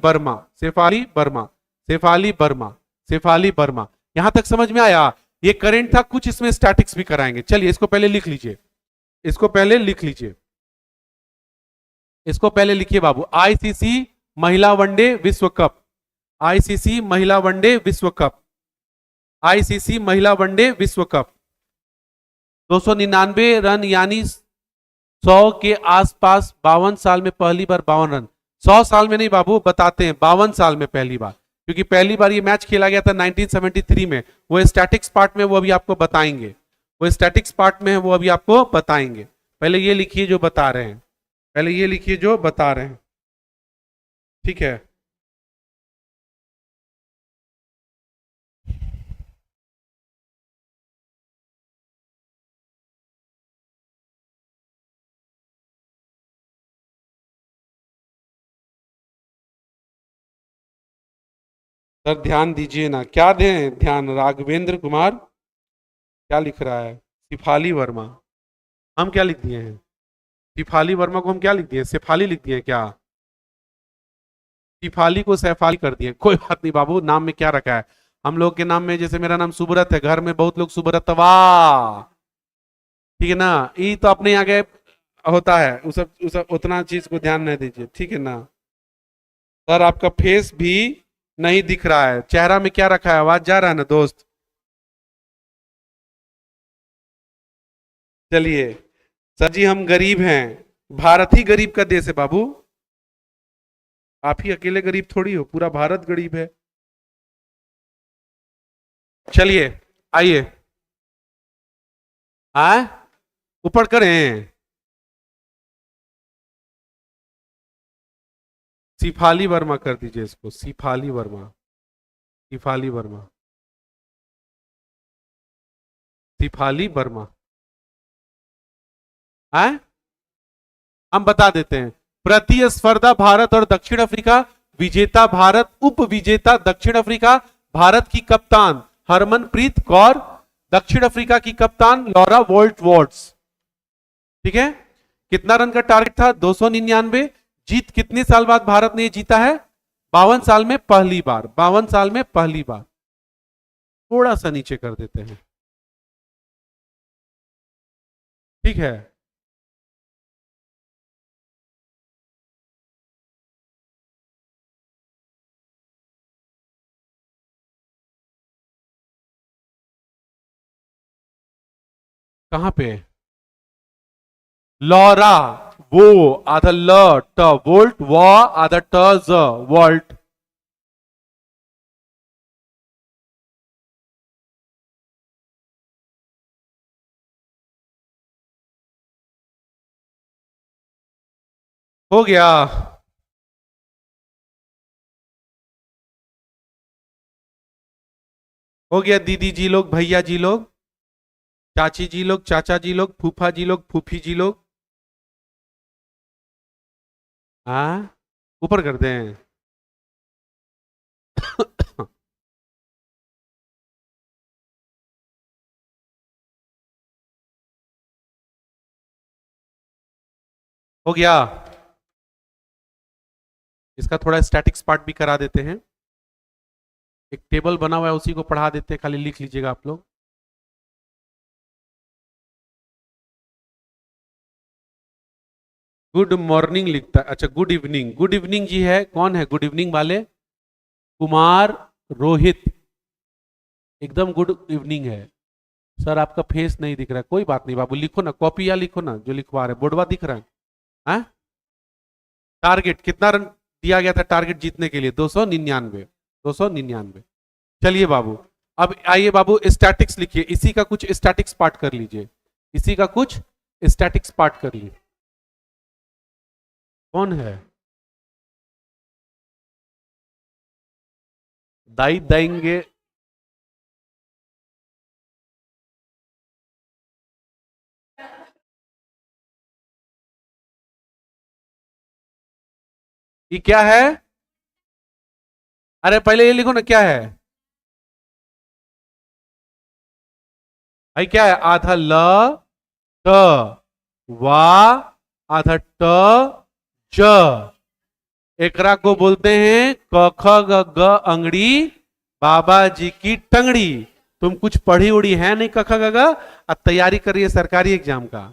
वर्मा, शेफाली वर्मा, शेफाली वर्मा, शेफाली वर्मा। यहां तक समझ में आया? ये करेंट था, कुछ इसमें स्टैटिक्स भी कराएंगे। चलिए इसको पहले लिख लीजिए, इसको पहले लिख लीजिए, इसको पहले लिखिए बाबू। आईसीसी महिला वनडे विश्व कप, आईसीसी महिला वनडे विश्व कप, आईसीसी महिला वनडे विश्व कप। 299 रन यानी 100 के आसपास, 52 साल में पहली बार 52 रन। 100 साल में नहीं बाबू, बताते हैं 52 साल में पहली बार, क्योंकि पहली बार ये मैच खेला गया था 1973 में। वो स्टैटिक्स पार्ट में वो अभी आपको बताएंगे, वो स्टैटिक्स पार्ट में है, वो अभी आपको बताएंगे। पहले ये लिखिए जो बता रहे हैं, पहले ये लिखिए जो बता रहे हैं, ठीक है। सर ध्यान दीजिए ना, क्या दें ध्यान? राघवेंद्र कुमार क्या लिख रहा है? सिफाली वर्मा। हम क्या लिख दिए हैं? सिफाली वर्मा को हम क्या लिख दिए? शेफाली लिख दिए क्या? सिफाली को सैफाली कर दिए। कोई बात नहीं बाबू, नाम में क्या रखा है? हम लोग के नाम में, जैसे मेरा नाम सुब्रत है, घर में बहुत लोग सुब्रत वाह, ठीक है ना। ये तो अपने यहाँ के होता है, उस उतना चीज को ध्यान नहीं दीजिए, ठीक है ना। सर आपका फेस भी नहीं दिख रहा है, चेहरा में क्या रखा है? आवाज जा रहा है ना दोस्त? चलिए सर जी, हम गरीब हैं, भारत ही गरीब का देश है बाबू। आप ही अकेले गरीब थोड़ी हो, पूरा भारत गरीब है। चलिए आइए, आए ऊपर करें। सिफाली वर्मा कर दीजिए इसको, सिफाली वर्मा, सिफाली वर्मा, सिफाली वर्मा। आए हम बता देते हैं। प्रतिस्पर्धा भारत और दक्षिण अफ्रीका, विजेता भारत, उप विजेता दक्षिण अफ्रीका, भारत की कप्तान हरमनप्रीत कौर, दक्षिण अफ्रीका की कप्तान लॉरा वोल्ट वॉर्ड्स, ठीक है। कितना रन का टारगेट था? 299। जीत कितने साल बाद भारत ने जीता है? 52 साल में पहली बार, 52 साल में पहली बार। थोड़ा सा नीचे कर देते हैं, ठीक है। कहां पे? लॉरा, वो आधा ल ट वोल्ट, व आधा ट ज वोल्ट। हो गया। हो गया दीदी जी लोग, भैया जी लोग, चाची जी लोग, चाचा जी लोग, फूफा जी लोग, फूफी जी लोग। हाँ ऊपर कर दें। हो गया। इसका थोड़ा स्टैटिक्स पार्ट भी करा देते हैं। एक टेबल बना हुआ है, उसी को पढ़ा देते हैं, खाली लिख लीजिएगा आप लोग। गुड मॉर्निंग लिखता है, अच्छा गुड इवनिंग, गुड इवनिंग जी है, कौन है गुड इवनिंग वाले? कुमार रोहित, एकदम गुड इवनिंग है। सर आपका फेस नहीं दिख रहा है, कोई बात नहीं बाबू, लिखो ना, कॉपी या लिखो ना जो लिखवा रहे, बोर्डवा दिख रहा है। हाँ? टारगेट कितना रन दिया गया था टारगेट जीतने के लिए? 299, 299। चलिए बाबू, अब आइए बाबू स्टैटिक्स लिखिए, इसी का कुछ स्टैटिक्स पार्ट कर लीजिए, इसी का कुछ स्टैटिक्स पार्ट कर लीजिए। कौन है? दाई देंगे। ये क्या है? अरे पहले ये लिखो ना क्या है भाई, क्या है? आधा ल ट, वा, आधा ट, ज, एकरा को बोलते हैं क ख ग ग अंगड़ी, बाबा जी की टंगड़ी। तुम कुछ पढ़ी उड़ी है नहीं क ख ग ग, अब तैयारी कर रही है सरकारी एग्जाम का।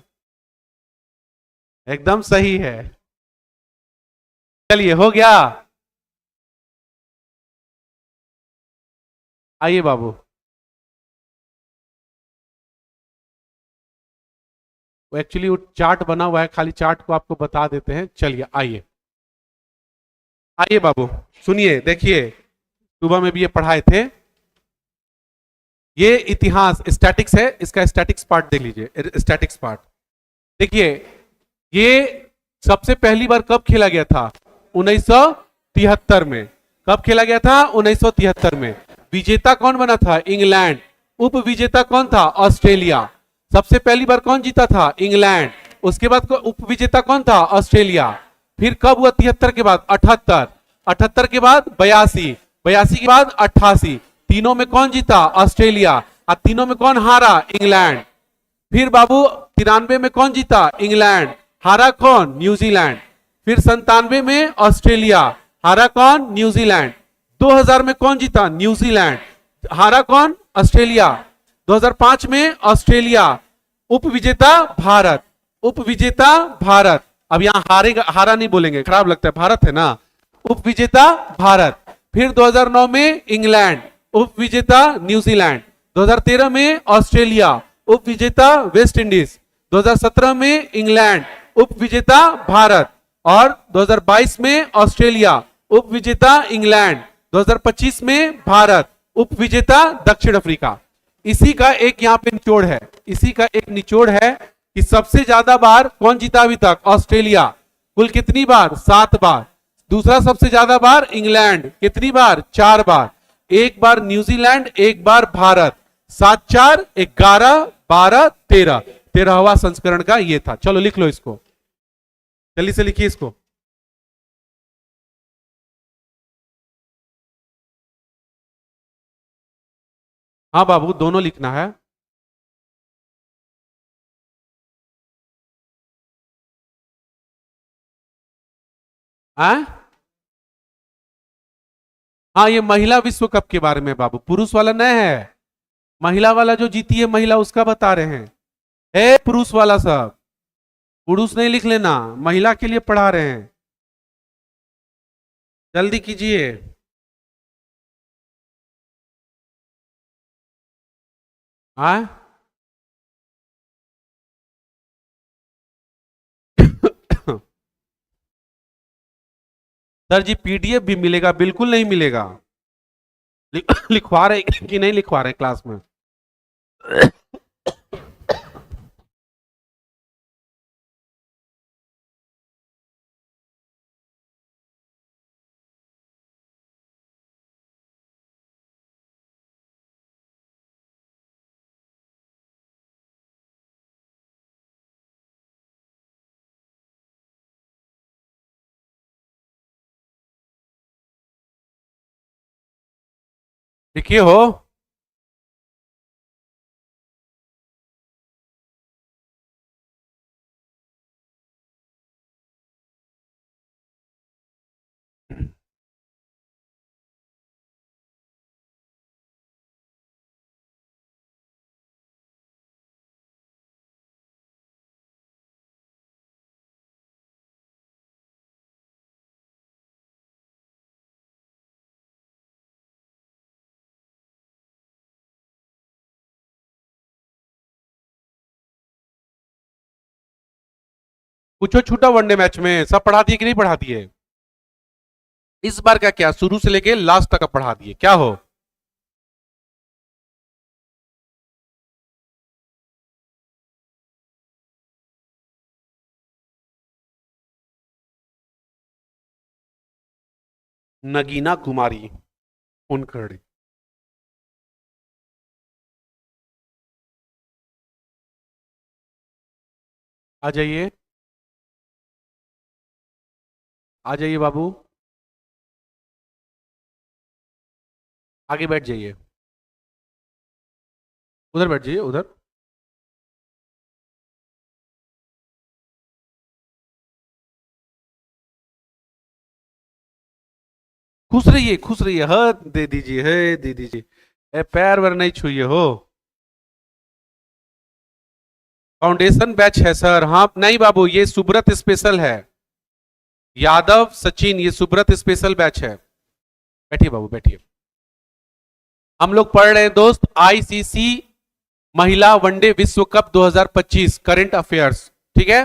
एकदम सही है। चलिए हो गया। आइए बाबू। वो एक्चुअली वो चार्ट बना हुआ है, खाली चार्ट को आपको बता देते हैं। चलिए आइए। आइए बाबू, सुनिए देखिए, सुबह में भी ये पढ़ाए थे। ये इतिहास स्टैटिक्स है, इसका स्टैटिक्स पार्ट देख लीजिए। स्टैटिक्स पार्ट देखिए, ये सबसे पहली बार कब खेला गया था? 1973 में। कब खेला गया था? 1973 में। विजेता कौन बना था? इंग्लैंड। उप विजेता कौन था? ऑस्ट्रेलिया। सबसे पहली बार कौन जीता था? इंग्लैंड। उसके बाद उप विजेता कौन था? ऑस्ट्रेलिया। फिर कब हुआ 73 के बाद? 78। 78 के बाद 82। 82 के बाद 88। तीनों में कौन जीता? ऑस्ट्रेलिया। और तीनों में कौन हारा? इंग्लैंड। फिर बाबू 93 में कौन जीता? इंग्लैंड। हारा कौन? न्यूजीलैंड। फिर 97 में ऑस्ट्रेलिया। हारा कौन? न्यूजीलैंड। 2000 में कौन जीता? न्यूजीलैंड। हारा कौन? ऑस्ट्रेलिया। 2005 में ऑस्ट्रेलिया। उप विजेता भारत। उप विजेता भारत। अब यहां हारेगा, हारा नहीं बोलेंगे, खराब लगता है, भारत है ना। उप विजेता भारत। फिर 2009 में इंग्लैंड। उप विजेता न्यूजीलैंड। 2013 में ऑस्ट्रेलिया। उप विजेता वेस्ट इंडीज। 2017 में इंग्लैंड। उप विजेता भारत। और 2022 में ऑस्ट्रेलिया। उप विजेता इंग्लैंड। 2025 में भारत। उप विजेता दक्षिण अफ्रीका। इसी का एक यहां पे निचोड़ है। इसी का एक निचोड़ है कि सबसे ज्यादा बार कौन जीता अभी तक? ऑस्ट्रेलिया। कुल कितनी बार? 7 बार। दूसरा सबसे ज्यादा बार इंग्लैंड। कितनी बार? 4 बार। एक बार न्यूजीलैंड, एक बार भारत। 7 4 11 12 13। 13वां संस्करण का ये था। चलो लिख लो इसको, जल्दी से लिखिए इसको। हाँ बाबू, दोनों लिखना है। आ? हाँ, ये महिला विश्व कप के बारे में बाबू, पुरुष वाला नहीं है। महिला वाला जो जीती है महिला, उसका बता रहे हैं। पुरुष वाला सब, पुरुष नहीं लिख लेना, महिला के लिए पढ़ा रहे हैं। जल्दी कीजिए। हाँ। सर जी पीडीएफ भी मिलेगा? बिल्कुल नहीं मिलेगा। लिखवा रहे कि नहीं लिखवा रहे क्लास में? लिखिए हो। कुछ छूटा वनडे मैच में? सब पढ़ा दिए कि नहीं पढ़ा दिए? इस बार का क्या, शुरू से लेके लास्ट तक पढ़ा दिए क्या हो? नगीना कुमारी उनकड़ी। आ जाइए, आ जाइए बाबू, आगे बैठ जाइए। उधर बैठ जाइए, उधर। खुश रहिए, ह दे दीजिए, है दे दीजिए, पैर वर नहीं छुइए हो। फाउंडेशन बैच है सर, हाँ नहीं बाबू, ये सुब्रत स्पेशल है, यादव सचिन, ये सुब्रत स्पेशल बैच है। बैठिए बाबू बैठिए। हम लोग पढ़ रहे हैं दोस्त आईसीसी महिला वनडे विश्व कप 2025 करंट अफेयर्स, ठीक है।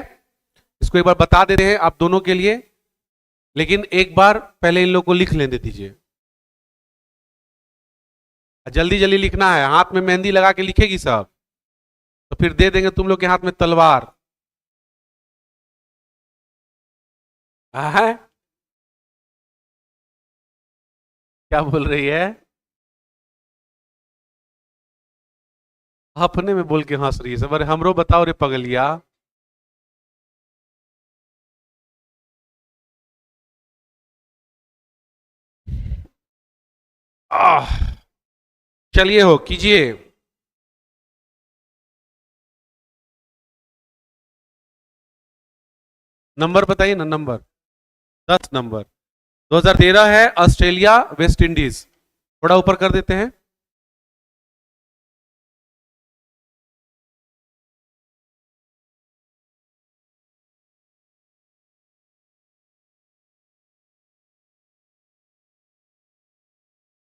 इसको एक बार बता देते हैं आप दोनों के लिए, लेकिन एक बार पहले इन लोग को लिख लेने दीजिए, जल्दी जल्दी लिखना है, हाथ में मेहंदी लगा के लिखेगी सब, तो फिर दे देंगे तुम लोग के हाथ में तलवार। है क्या बोल रही है? अपने में बोल के हंस रही है सब। अरे हमरो बताओ रे पगलिया। आह, चलिए हो कीजिए। नंबर बताइए ना, नंबर 10 नंबर। 2013 है, ऑस्ट्रेलिया वेस्ट इंडीज, थोड़ा ऊपर कर देते हैं।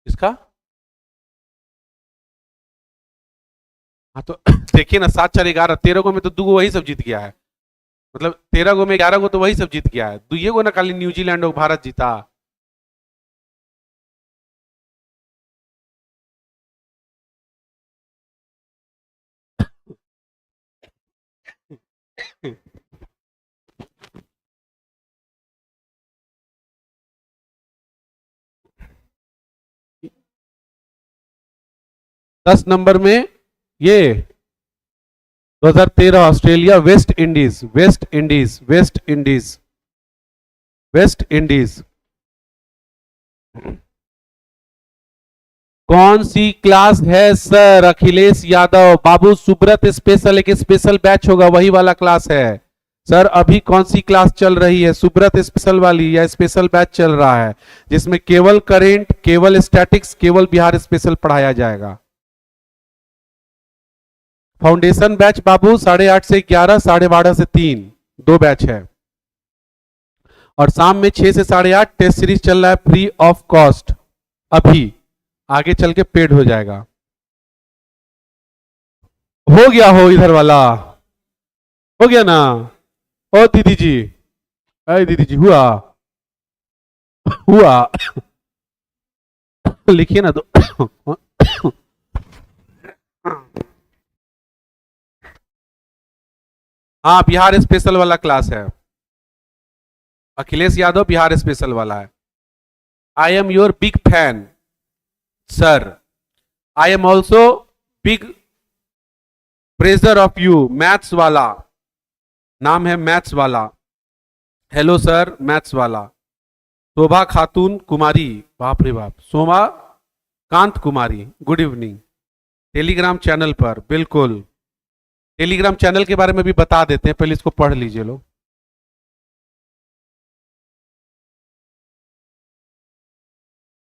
इसका हाँ तो देखिए ना, 7-4-11, 13 गो में तो 2 गो वही सब जीत गया है, मतलब 13 गो में 11 गो तो वही सब जीत गया है, 2 गो ना खाली न्यूजीलैंड और भारत जीता। दस नंबर में ये 2013 Australia West Indies, West Indies, West Indies, West Indies. कौन सी क्लास है सर? अखिलेश यादव बाबू, सुब्रत स्पेशल, एक स्पेशल बैच होगा वही वाला क्लास है सर। अभी कौन सी क्लास चल रही है? सुब्रत स्पेशल वाली या स्पेशल बैच चल रहा है, जिसमें केवल करेंट, केवल स्टैटिक्स, केवल बिहार स्पेशल पढ़ाया जाएगा। फाउंडेशन बैच बाबू 8:30 से 11, 12:30 से 3, 2 बैच है। और शाम में 6 से 8:30 टेस्ट सीरीज चल रहा है फ्री ऑफ कॉस्ट, अभी आगे चल के पेड हो जाएगा। हो गया हो इधर वाला, हो गया ना? ओ दीदी जी, अरे दीदी जी, हुआ हुआ लिखिए ना तो। हाँ बिहार स्पेशल वाला क्लास है, अखिलेश यादव बिहार स्पेशल वाला है। I am your big fan sir, I am also big pleasure of you, maths वाला, नाम है मैथ्स वाला। हेलो सर मैथ्स वाला, शोभा खातून कुमारी, बाप रे बाप, शोभा कांत कुमारी, गुड इवनिंग। टेलीग्राम चैनल पर, बिल्कुल टेलीग्राम चैनल के बारे में भी बता देते हैं, पहले इसको पढ़ लीजिए लोग।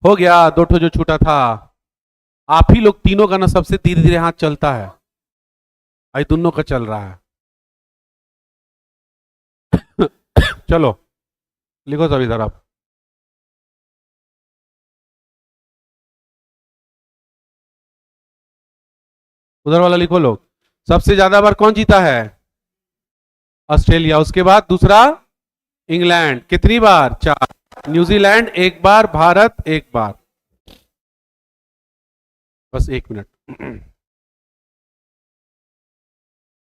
हो गया 2 ठो जो छूटा था। आप ही लोग तीनों का ना सबसे धीरे धीरे हाथ चलता है, आज दोनों का चल रहा है। चलो लिखो सब इधर आप। उधर वाला लिखो लोग। सबसे ज्यादा बार कौन जीता है? ऑस्ट्रेलिया, उसके बाद दूसरा इंग्लैंड, कितनी बार? 4। न्यूजीलैंड 1 बार, भारत 1 बार। बस 1 मिनट।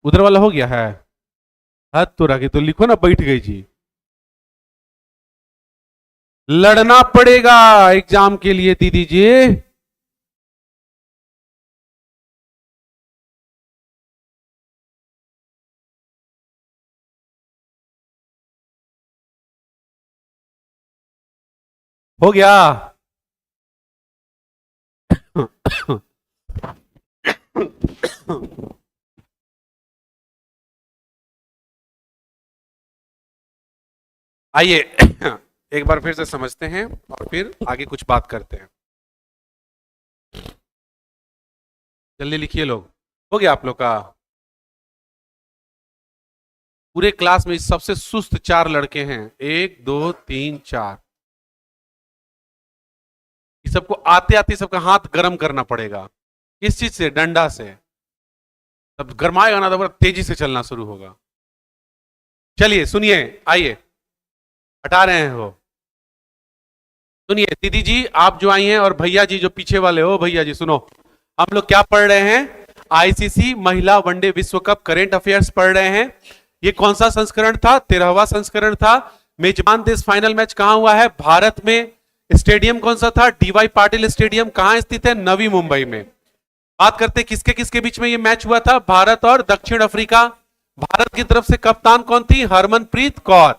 उधर वाला हो गया है, हाथ तो रखे तो लिखो ना, बैठ गई जी। लड़ना पड़ेगा एग्जाम के लिए दीदी जी। हो गया। आइए एक बार फिर से समझते हैं और फिर आगे कुछ बात करते हैं। जल्दी लिखिए लोग, हो गया आप लोग का? पूरे क्लास में सबसे सुस्त 4 लड़के हैं, 1 2 3 4। ये सबको आते आते सबका हाथ गर्म करना पड़ेगा। किस चीज से? डंडा से। तब गरमाएगा ना तो बड़ा तेजी से चलना शुरू होगा। चलिए सुनिए, आइए, हटा रहे हैं वो। सुनिए दीदी जी आप जो आई हैं और भैया जी जो पीछे वाले हो, भैया जी सुनो, हम लोग क्या पढ़ रहे हैं? आईसीसी महिला वनडे विश्व कप करेंट अफेयर्स पढ़ रहे हैं। ये कौन सा संस्करण था? 13वां संस्करण था। मेजबान देश फाइनल मैच कहां हुआ है? भारत में। स्टेडियम कौन सा था? DY Patil stadium. कहां स्थित है? नवी मुंबई में। बात करते किसके किसके बीच में ये मैच हुआ था? भारत और दक्षिण अफ्रीका। भारत की तरफ से कप्तान कौन थी? हरमनप्रीत कौर।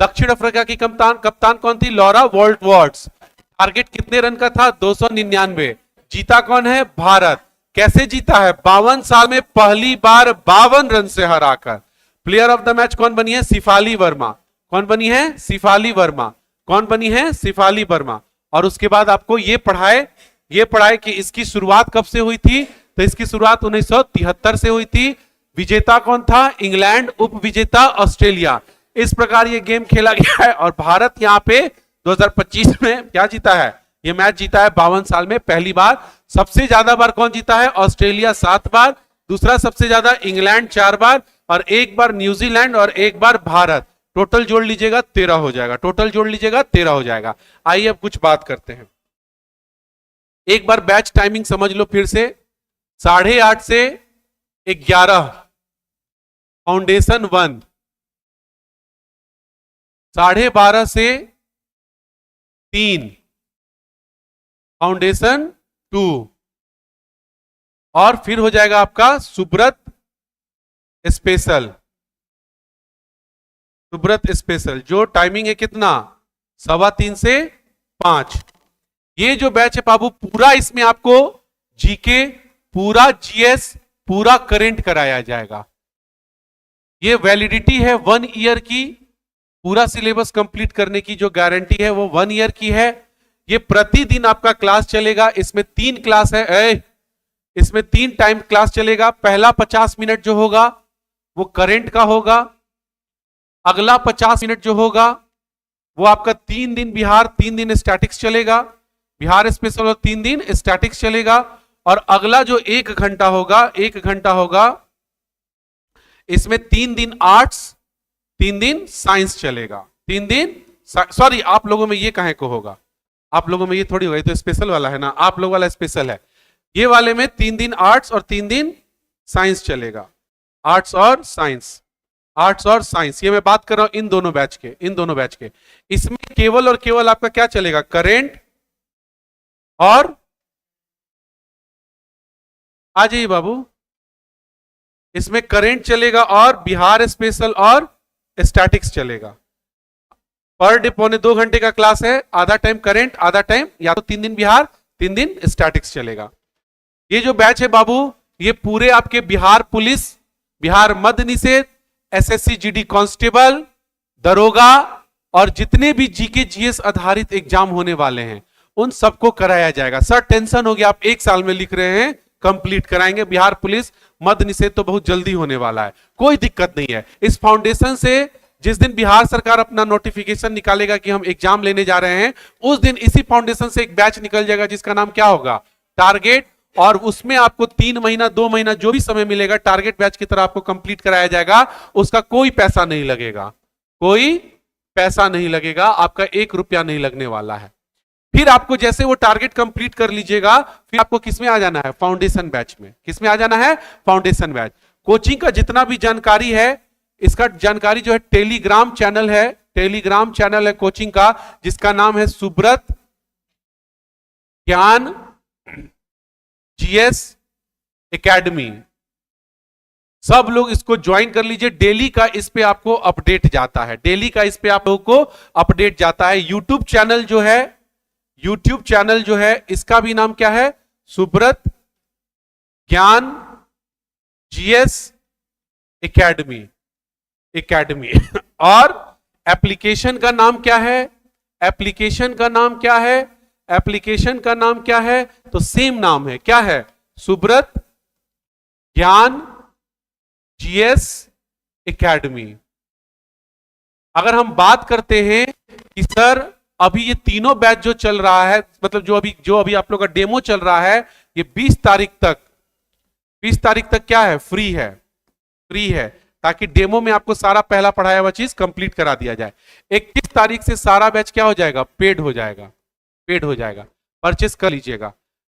दक्षिण अफ्रीका की कप्तान कौन थी? लॉरा वोल्टवॉर्ट्स। टारगेट कितने रन का था? 299। जीता कौन है? भारत। कैसे जीता है? 52 साल में पहली बार 52 रन से हराकर। प्लेयर ऑफ द मैच कौन बनी है? सिफाली वर्मा। कौन बनी है? सिफाली वर्मा। कौन बनी है? सिफाली वर्मा। और उसके बाद आपको ये पढ़ाए कि इसकी शुरुआत कब से हुई थी? तो इसकी शुरुआत 1973 से हुई थी। विजेता कौन था? इंग्लैंड। उप विजेता ऑस्ट्रेलिया। इस प्रकार ये गेम खेला गया है और भारत यहां पे 2025 में क्या जीता है? ये मैच जीता है 52 साल में पहली बार। सबसे ज्यादा बार कौन जीता है? ऑस्ट्रेलिया 7 बार। दूसरा सबसे ज्यादा इंग्लैंड 4 बार और 1 बार न्यूजीलैंड और 1 बार भारत। टोटल जोड़ लीजिएगा 13 हो जाएगा। टोटल जोड़ लीजिएगा 13 हो जाएगा। आइए अब कुछ बात करते हैं। एक बार बैच टाइमिंग समझ लो फिर से। 8:30 से 11 फाउंडेशन 1, 12:30 से 3 फाउंडेशन 2 और फिर हो जाएगा आपका सुब्रत स्पेशल। सुब्रत स्पेशल जो टाइमिंग है कितना? 3:15 से 5। ये जो बैच है बाबू पूरा इसमें आपको जीके, पूरा जीएस, पूरा करंट कराया जाएगा। ये वैलिडिटी है 1 ईयर की। पूरा सिलेबस कंप्लीट करने की जो गारंटी है वो 1 ईयर की है। ये प्रतिदिन आपका क्लास चलेगा। इसमें 3 क्लास है। इसमें 3 टाइम क्लास चलेगा। पहला 50 मिनट जो होगा वो करंट का होगा। अगला 50 मिनट जो होगा वो आपका 3 दिन बिहार, 3 दिन स्टैटिक्स चलेगा। बिहार स्पेशल और 3 दिन स्टैटिक्स चलेगा। और अगला जो 1 घंटा होगा, 1 घंटा होगा, इसमें 3 दिन आर्ट्स, 3 दिन साइंस चलेगा। 3 दिन सॉरी आप लोगों में ये कहे को होगा? आप लोगों में ये थोड़ी होगा, ये तो स्पेशल वाला है ना। आप लोग वाला स्पेशल है। ये वाले में 3 दिन आर्ट्स और 3 दिन साइंस चलेगा। आर्ट्स और साइंस, आर्ट्स और साइंस। ये मैं बात कर रहा हूं इन दोनों बैच के, इन दोनों बैच के। इसमें केवल और केवल आपका क्या चलेगा? करेंट और आ जाइए बाबू, इसमें करंट चलेगा और बिहार स्पेशल और स्टैटिक्स चलेगा। पर डे 1.25 घंटे का क्लास है। आधा टाइम करंट, आधा टाइम या तो 3 दिन बिहार, 3 दिन स्टैटिक्स चलेगा। ये जो बैच है बाबू ये पूरे आपके बिहार पुलिस, बिहार मद्य निषेध, एसएससी जीडी कांस्टेबल, दरोगा और जितने भी जीके जीएस आधारित एग्जाम होने वाले हैं उन सबको कराया जाएगा। सर टेंशन हो गया, आप 1 साल में लिख रहे हैं, कंप्लीट कराएंगे। बिहार पुलिस मद्य निषेध तो बहुत जल्दी होने वाला है, कोई दिक्कत नहीं है। इस फाउंडेशन से जिस दिन बिहार सरकार अपना नोटिफिकेशन निकालेगा कि हम एग्जाम लेने जा रहे हैं, उस दिन इसी फाउंडेशन से एक बैच निकल जाएगा जिसका नाम क्या होगा? टारगेट। और उसमें आपको 3 महीना 2 महीना जो भी समय मिलेगा टारगेट बैच की तरह आपको कंप्लीट कराया जाएगा। उसका कोई पैसा नहीं लगेगा, कोई पैसा नहीं लगेगा, आपका 1 रुपया नहीं लगने वाला है। फिर आपको जैसे वो टारगेट कंप्लीट कर लीजिएगा फिर आपको किसमें आ जाना है? फाउंडेशन बैच में। किसमें आ जाना है? Foundation batch. कोचिंग का जितना भी जानकारी है, इसका जानकारी जो है टेलीग्राम चैनल है, टेलीग्राम चैनल है कोचिंग का जिसका नाम है सुब्रत ज्ञान जीएस एकेडमी। सब लोग इसको ज्वाइन कर लीजिए। डेली का इस पे आपको अपडेट जाता है, डेली का इस पे आप लोगों को अपडेट जाता है। यूट्यूब चैनल जो है, यूट्यूब चैनल जो है इसका भी नाम क्या है? सुब्रत ज्ञान जीएस एकेडमी, एकेडमी। और एप्लीकेशन का नाम क्या है? एप्लीकेशन का नाम क्या है? एप्लीकेशन का नाम क्या है? तो सेम नाम है, क्या है? सुब्रत ज्ञान जीएस एकेडमी। अगर हम बात करते हैं कि सर अभी ये तीनों बैच जो चल रहा है, मतलब जो अभी आप लोग का डेमो चल रहा है, ये 20 तारीख तक क्या है? फ्री है, ताकि डेमो में आपको सारा पहला पढ़ाया हुआ चीज कंप्लीट करा दिया जाए। 21 तारीख से सारा बैच क्या हो जाएगा? पेड हो जाएगा, परचेस कर लीजिएगा,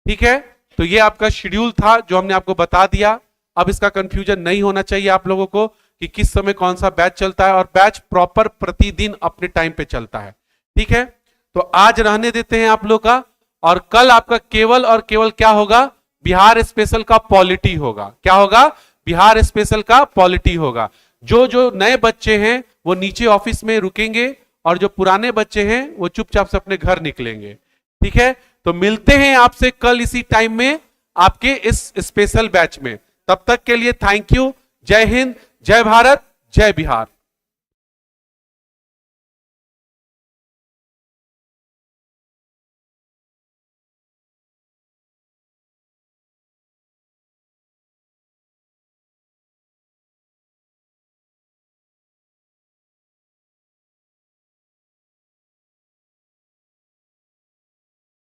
ठीक है। तो ये आपका शेड्यूल था जो हमने आपको बता दिया। अब इसका कंफ्यूजन नहीं होना चाहिए आप लोगों को कि किस समय कौन सा बैच चलता है, और बैच प्रॉपर प्रतिदिन अपने टाइम पे चलता है, ठीक है। तो आज रहने देते हैं आप लोग का, और कल आपका केवल और केवल क्या होगा? बिहार स्पेशल का पॉलिटी होगा। क्या होगा? बिहार स्पेशल का पॉलिटी होगा। जो जो नए बच्चे हैं वो नीचे ऑफिस में रुकेंगे, और जो पुराने बच्चे हैं वो चुपचाप से अपने घर निकलेंगे, ठीक है। तो मिलते हैं आपसे कल इसी टाइम में आपके इस स्पेशल बैच में। तब तक के लिए थैंक यू। जय हिंद, जय भारत, जय बिहार।